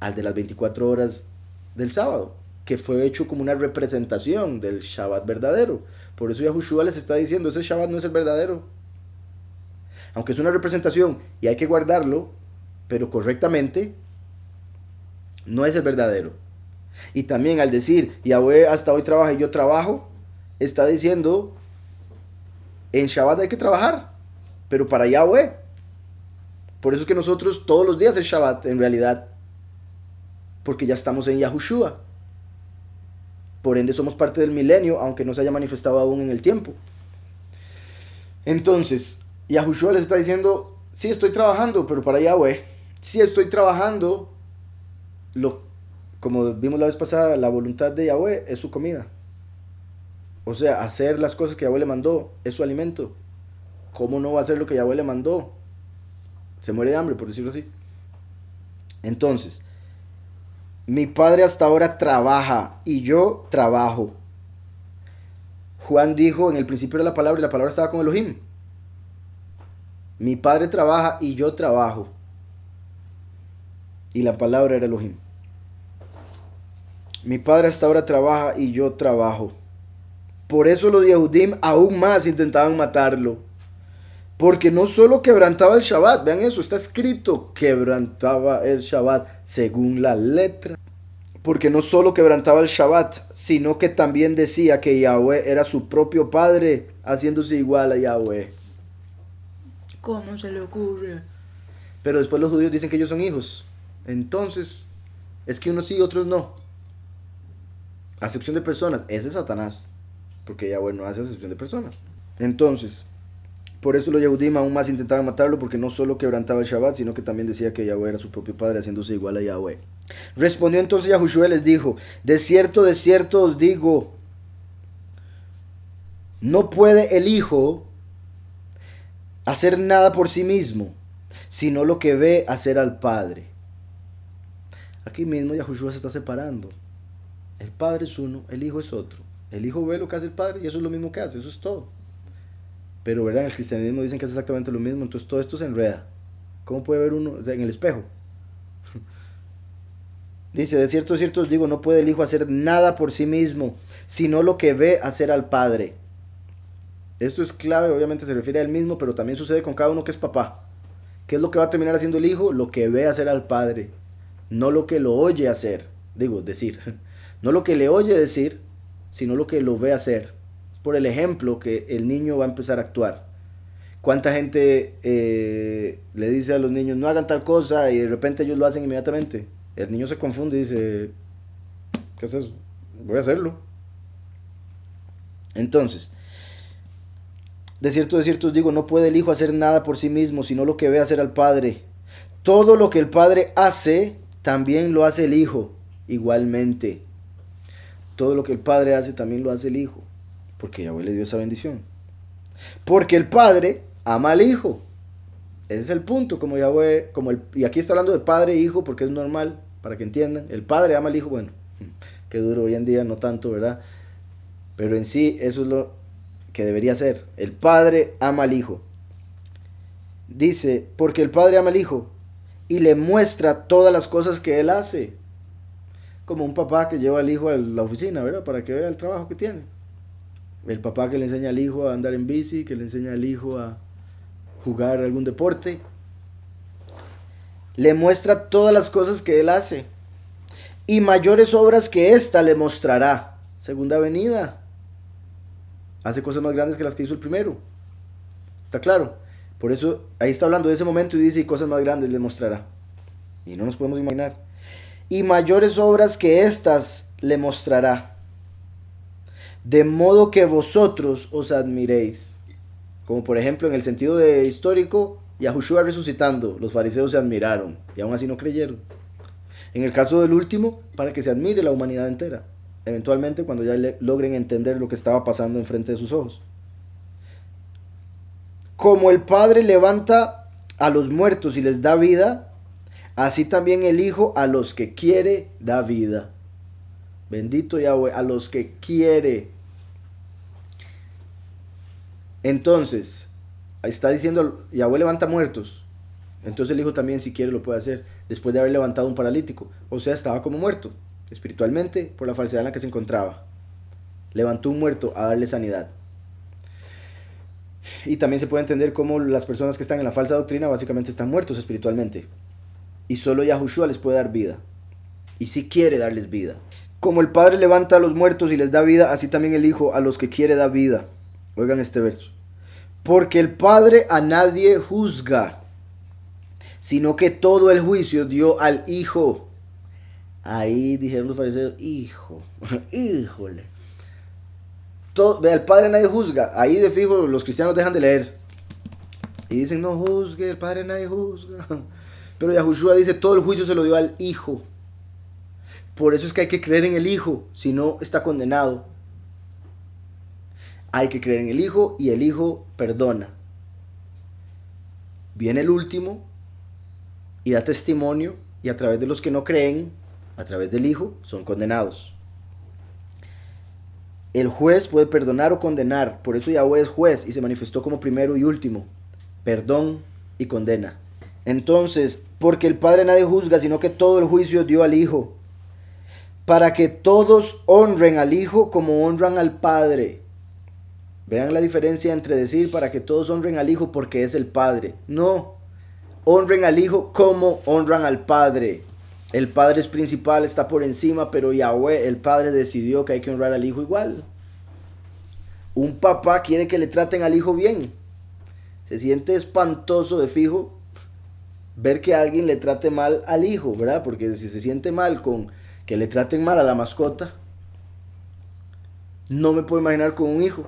al de las 24 horas del sábado, que fue hecho como una representación del Shabbat verdadero. Por eso Yahushua les está diciendo, ese Shabbat no es el verdadero. Aunque es una representación y hay que guardarlo, pero correctamente, no es el verdadero. Y también al decir, Yahweh hasta hoy trabaja y yo trabajo, está diciendo, en Shabbat hay que trabajar, pero para Yahweh. Por eso es que nosotros todos los días es Shabbat en realidad, porque ya estamos en Yahushua. Por ende somos parte del milenio, aunque no se haya manifestado aún en el tiempo. Entonces, Yahushua les está diciendo, sí estoy trabajando, pero para Yahweh. Sí estoy trabajando, como vimos la vez pasada, la voluntad de Yahweh es su comida. O sea, hacer las cosas que Yahweh le mandó es su alimento. ¿Cómo no va a hacer lo que Yahweh le mandó? Se muere de hambre, por decirlo así. Entonces, mi padre hasta ahora trabaja y yo trabajo. Juan dijo en el principio de la palabra y la palabra estaba con Elohim. Mi padre trabaja y yo trabajo. Y la palabra era Elohim. Mi padre hasta ahora trabaja y yo trabajo. Por eso los Yehudim aún más intentaban matarlo. Porque no solo quebrantaba el Shabbat, vean eso, está escrito, quebrantaba el Shabbat según la letra. Porque no solo quebrantaba el Shabbat, sino que también decía que Yahweh era su propio padre, haciéndose igual a Yahweh. ¿Cómo se le ocurre? Pero después los judíos dicen que ellos son hijos. Entonces, es que unos sí y otros no. Acepción de personas, ese es Satanás. Porque Yahweh no hace acepción de personas. Entonces, por eso los Yehudim aún más intentaban matarlo, porque no solo quebrantaba el Shabbat, sino que también decía que Yahweh era su propio padre, haciéndose igual a Yahweh. Respondió entonces Yahushua y les dijo, de cierto os digo, no puede el Hijo hacer nada por sí mismo, sino lo que ve hacer al Padre. Aquí mismo Yahushua se está separando. El Padre es uno, el Hijo es otro. El Hijo ve lo que hace el Padre y eso es lo mismo que hace, eso es todo. Pero ¿verdad? En el cristianismo dicen que es exactamente lo mismo, entonces todo esto se enreda. ¿Cómo puede ver uno? O sea, en el espejo. Dice, de cierto os digo, no puede el Hijo hacer nada por sí mismo, sino lo que ve hacer al Padre. Esto es clave, obviamente se refiere a él mismo, pero también sucede con cada uno que es papá. ¿Qué es lo que va a terminar haciendo el Hijo? Lo que ve hacer al Padre, no lo que lo oye hacer, decir. No lo que le oye decir, sino lo que lo ve hacer. Es por el ejemplo que el niño va a empezar a actuar. ¿Cuánta gente le dice a los niños, no hagan tal cosa, y de repente ellos lo hacen inmediatamente? El niño se confunde y dice, ¿qué es eso? Voy a hacerlo. Entonces, de cierto os digo, no puede el Hijo hacer nada por sí mismo, sino lo que ve hacer al Padre. Todo lo que el Padre hace, también lo hace el Hijo, igualmente. Todo lo que el Padre hace, también lo hace el Hijo, porque Yahweh le dio esa bendición. Porque el Padre ama al Hijo. Ese es el punto, como Yahweh, y aquí está hablando de Padre e Hijo porque es normal, para que entiendan. El Padre ama al Hijo, bueno, qué duro hoy en día, no tanto, ¿verdad? Pero en sí eso es lo que debería ser. El Padre ama al Hijo. Dice, porque el Padre ama al Hijo y le muestra todas las cosas que Él hace. Como un papá que lleva al hijo a la oficina, ¿verdad? Para que vea el trabajo que tiene. El papá que le enseña al hijo a andar en bici, que le enseña al hijo a jugar algún deporte. Le muestra todas las cosas que Él hace. Y mayores obras que ésta le mostrará. Segunda venida. Hace cosas más grandes que las que hizo el primero. ¿Está claro? Por eso ahí está hablando de ese momento y dice, y cosas más grandes le mostrará. Y no nos podemos imaginar. Y mayores obras que éstas le mostrará. De modo que vosotros os admiréis. Como por ejemplo en el sentido de histórico, Yahushua resucitando, los fariseos se admiraron y aún así no creyeron. En el caso del último, para que se admire la humanidad entera, eventualmente cuando ya logren entender lo que estaba pasando enfrente de sus ojos. Como el Padre levanta a los muertos y les da vida, así también el Hijo a los que quiere da vida. Bendito Yahweh, a los que quiere. Entonces, está diciendo, Yahweh levanta muertos. Entonces el Hijo también, si quiere, lo puede hacer, después de haber levantado un paralítico. O sea, estaba como muerto, espiritualmente, por la falsedad en la que se encontraba. Levantó un muerto a darle sanidad. Y también se puede entender cómo las personas que están en la falsa doctrina básicamente están muertos espiritualmente. Y solo Yahushua les puede dar vida. Y si quiere darles vida. Como el Padre levanta a los muertos y les da vida, así también el Hijo a los que quiere da vida. Oigan este verso. Porque el Padre a nadie juzga, sino que todo el juicio dio al Hijo. Ahí dijeron los fariseos, hijo, híjole. Vea, el Padre a nadie juzga. Ahí de fijo los cristianos dejan de leer. Y dicen, no juzgue, el Padre a nadie juzga. Pero Yahushua dice, todo el juicio se lo dio al Hijo. Por eso es que hay que creer en el Hijo, si no está condenado. Hay que creer en el Hijo y el Hijo perdona. Viene el último y da testimonio, y a través de los que no creen, a través del Hijo, son condenados. El juez puede perdonar o condenar, por eso Yahweh es juez y se manifestó como primero y último. Perdón y condena. Entonces, porque el Padre nadie juzga, sino que todo el juicio dio al Hijo, para que todos honren al Hijo como honran al Padre. Vean la diferencia entre decir para que todos honren al Hijo porque es el Padre. No, honren al Hijo como honran al Padre. El Padre es principal, está por encima, pero Yahweh, el Padre, decidió que hay que honrar al Hijo igual. Un papá quiere que le traten al hijo bien. Se siente espantoso de fijo ver que alguien le trate mal al hijo, ¿verdad? Porque si se siente mal con que le traten mal a la mascota, no me puedo imaginar con un hijo.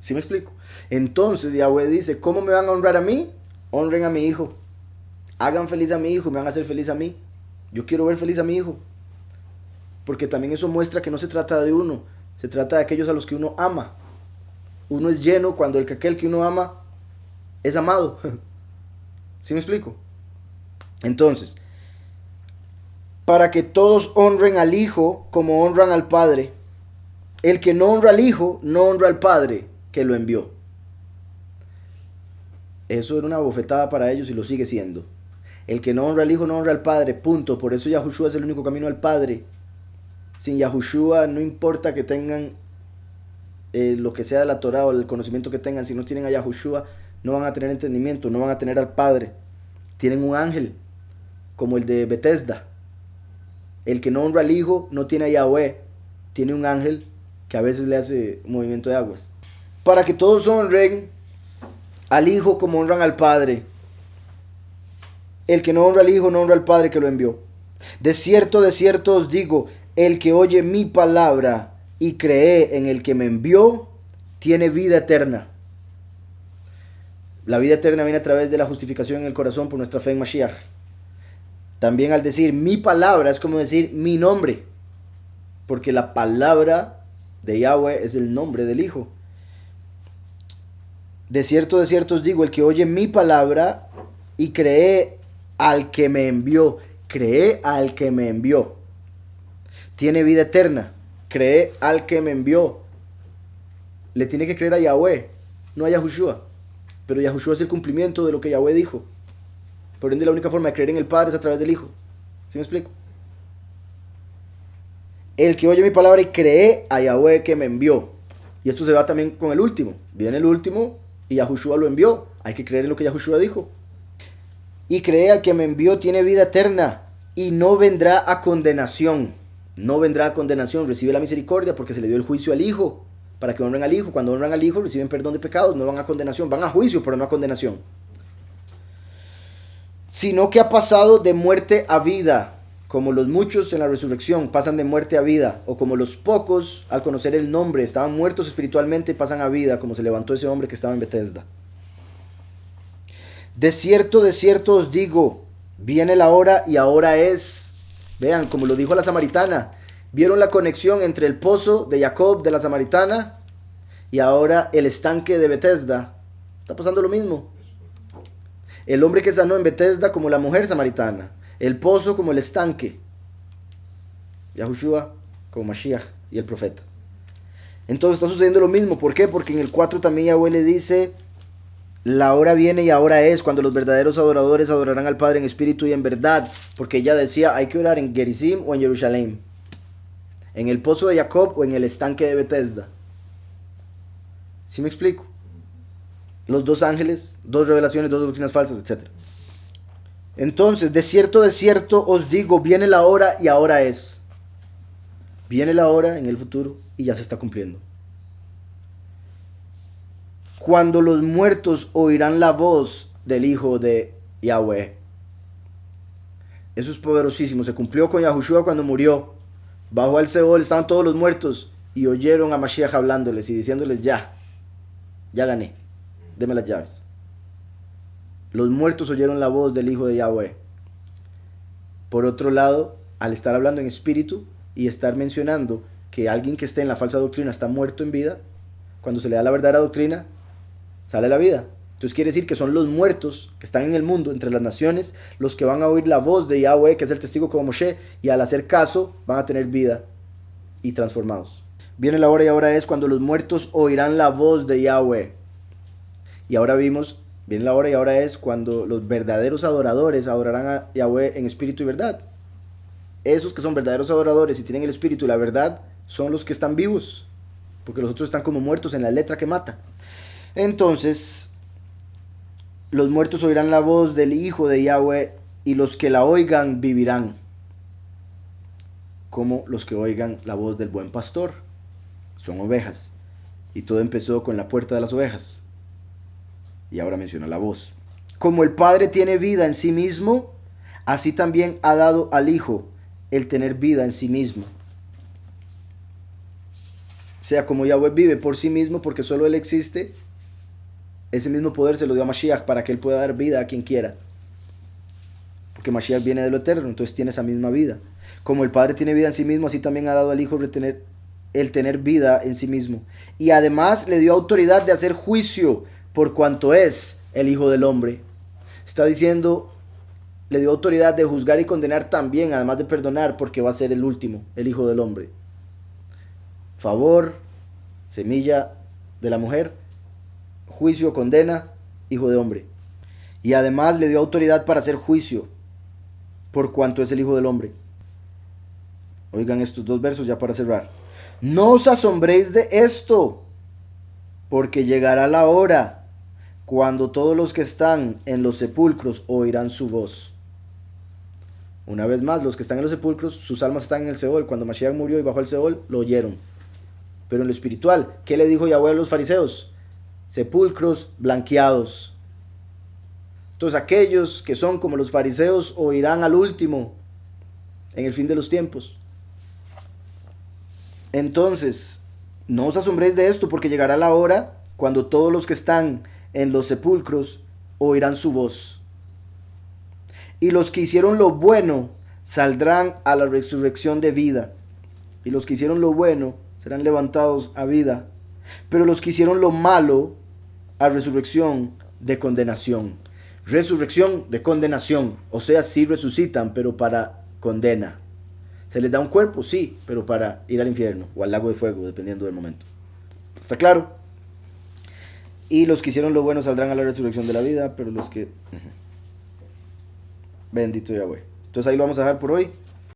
¿Sí me explico? Entonces Yahweh dice, ¿cómo me van a honrar a mí? Honren a mi hijo. Hagan feliz a mi hijo, me van a hacer feliz a mí. Yo quiero ver feliz a mi hijo. Porque también eso muestra que no se trata de uno, se trata de aquellos a los que uno ama. Uno es lleno cuando aquel que uno ama es amado. ¿Sí me explico? Entonces, para que todos honren al Hijo como honran al Padre. El que no honra al Hijo, no honra al Padre que lo envió. Eso era una bofetada para ellos y lo sigue siendo. El que no honra al Hijo, no honra al Padre, punto. Por eso Yahushua es el único camino al Padre. Sin Yahushua no importa que tengan lo que sea de la Torah o el conocimiento que tengan. Si no tienen a Yahushua, no van a tener entendimiento, no van a tener al Padre. Tienen un ángel, como el de Bethesda. El que no honra al Hijo no tiene a Yahweh, tiene un ángel que a veces le hace un movimiento de aguas. Para que todos honren al Hijo como honran al Padre. El que no honra al Hijo no honra al Padre que lo envió. De cierto os digo, el que oye mi palabra y cree en el que me envió, tiene vida eterna. La vida eterna viene a través de la justificación en el corazón por nuestra fe en Mashiach. También al decir mi palabra es como decir mi nombre, porque la palabra de Yahweh es el nombre del Hijo. de cierto os digo, el que oye mi palabra y cree al que me envió, tiene vida eterna. Cree al que me envió. Le tiene que creer a Yahweh, no a Yahushua. Pero Yahushua es el cumplimiento de lo que Yahweh dijo. Por ende, la única forma de creer en el Padre es a través del Hijo. ¿Sí me explico? El que oye mi palabra y cree a Yahweh que me envió. Y esto se va también con el último. Viene el último y Yahushua lo envió. Hay que creer en lo que Yahushua dijo. Y cree al que me envió tiene vida eterna y no vendrá a condenación. No vendrá a condenación, recibe la misericordia porque se le dio el juicio al Hijo, para que honren al Hijo. Cuando honran al Hijo reciben perdón de pecados, no van a condenación, van a juicio, pero no a condenación. Sino que ha pasado de muerte a vida, como los muchos en la resurrección pasan de muerte a vida, o como los pocos al conocer el nombre estaban muertos espiritualmente y pasan a vida, como se levantó ese hombre que estaba en Betesda. De cierto os digo, viene la hora y ahora es. Vean, como lo dijo la samaritana, vieron la conexión entre el pozo de Jacob de la samaritana y ahora el estanque de Betesda. Está pasando lo mismo. El hombre que sanó en Betesda como la mujer samaritana, el pozo como el estanque, Yahushua como Mashiach y el profeta. Entonces está sucediendo lo mismo. ¿Por qué? Porque en el 4 también Yahweh le dice: la hora viene y ahora es cuando los verdaderos adoradores adorarán al Padre en espíritu y en verdad. Porque ella decía, hay que orar en Gerizim o en Jerusalén, en el pozo de Jacob o en el estanque de Betesda. ¿Sí me explico? Los dos ángeles, dos revelaciones, dos doctrinas falsas, etc. Entonces, de cierto os digo, viene la hora y ahora es. Viene la hora en el futuro y ya se está cumpliendo. Cuando los muertos oirán la voz del Hijo de Yahweh. Eso es poderosísimo. Se cumplió con Yahushua cuando murió. Bajó al Seol, estaban todos los muertos y oyeron a Mashiach hablándoles y diciéndoles: ya gané, deme las llaves. Los muertos oyeron la voz del Hijo de Yahweh. Por otro lado, al estar hablando en espíritu y estar mencionando que alguien que esté en la falsa doctrina está muerto en vida, cuando se le da la verdadera doctrina, sale la vida. Entonces quiere decir que son los muertos que están en el mundo, entre las naciones, los que van a oír la voz de Yahweh, que es el testigo como Moshe, y al hacer caso van a tener vida y transformados. Viene la hora y ahora es cuando los muertos oirán la voz de Yahweh. Y ahora vimos, viene la hora y ahora es cuando los verdaderos adoradores adorarán a Yahweh en espíritu y verdad. Esos que son verdaderos adoradores y tienen el espíritu y la verdad son los que están vivos, porque los otros están como muertos en la letra que mata. Entonces, los muertos oirán la voz del Hijo de Yahweh y los que la oigan vivirán, como los que oigan la voz del buen pastor. Son ovejas. Y todo empezó con la puerta de las ovejas. Y ahora menciona la voz. Como el Padre tiene vida en sí mismo, así también ha dado al Hijo el tener vida en sí mismo. O sea, como Yahweh vive por sí mismo, porque solo Él existe, ese mismo poder se lo dio a Mashiach para que Él pueda dar vida a quien quiera. Porque Mashiach viene de lo eterno, entonces tiene esa misma vida. Como el Padre tiene vida en sí mismo, así también ha dado al Hijo el tener vida en sí mismo. Y además le dio autoridad de hacer juicio por cuanto es el Hijo del Hombre. Está diciendo, le dio autoridad de juzgar y condenar también, además de perdonar, porque va a ser el último, el Hijo del Hombre. Favor, semilla de la mujer, juicio, condena, Hijo de Hombre. Y además le dio autoridad para hacer juicio por cuanto es el Hijo del Hombre. Oigan estos dos versos ya para cerrar. No os asombréis de esto, porque llegará la hora cuando todos los que están en los sepulcros oirán su voz. Una vez más, los que están en los sepulcros, sus almas están en el Seol. Cuando Mashiach murió y bajó al Seol, lo oyeron. Pero en lo espiritual, ¿qué le dijo Yahweh a los fariseos? Sepulcros blanqueados. Entonces aquellos que son como los fariseos oirán al último en el fin de los tiempos. Entonces, no os asombréis de esto, porque llegará la hora cuando todos los que están en los sepulcros oirán su voz. Y los que hicieron lo bueno saldrán a la resurrección de vida. Y los que hicieron lo bueno serán levantados a vida. Pero los que hicieron lo malo a resurrección de condenación. Resurrección de condenación, o sea, sí resucitan, pero para condena. Se les da un cuerpo, sí, pero para ir al infierno o al lago de fuego, dependiendo del momento. ¿Está claro? Y los que hicieron lo bueno saldrán a la resurrección de la vida, pero los que... Bendito Yahweh. Entonces ahí lo vamos a dejar por hoy.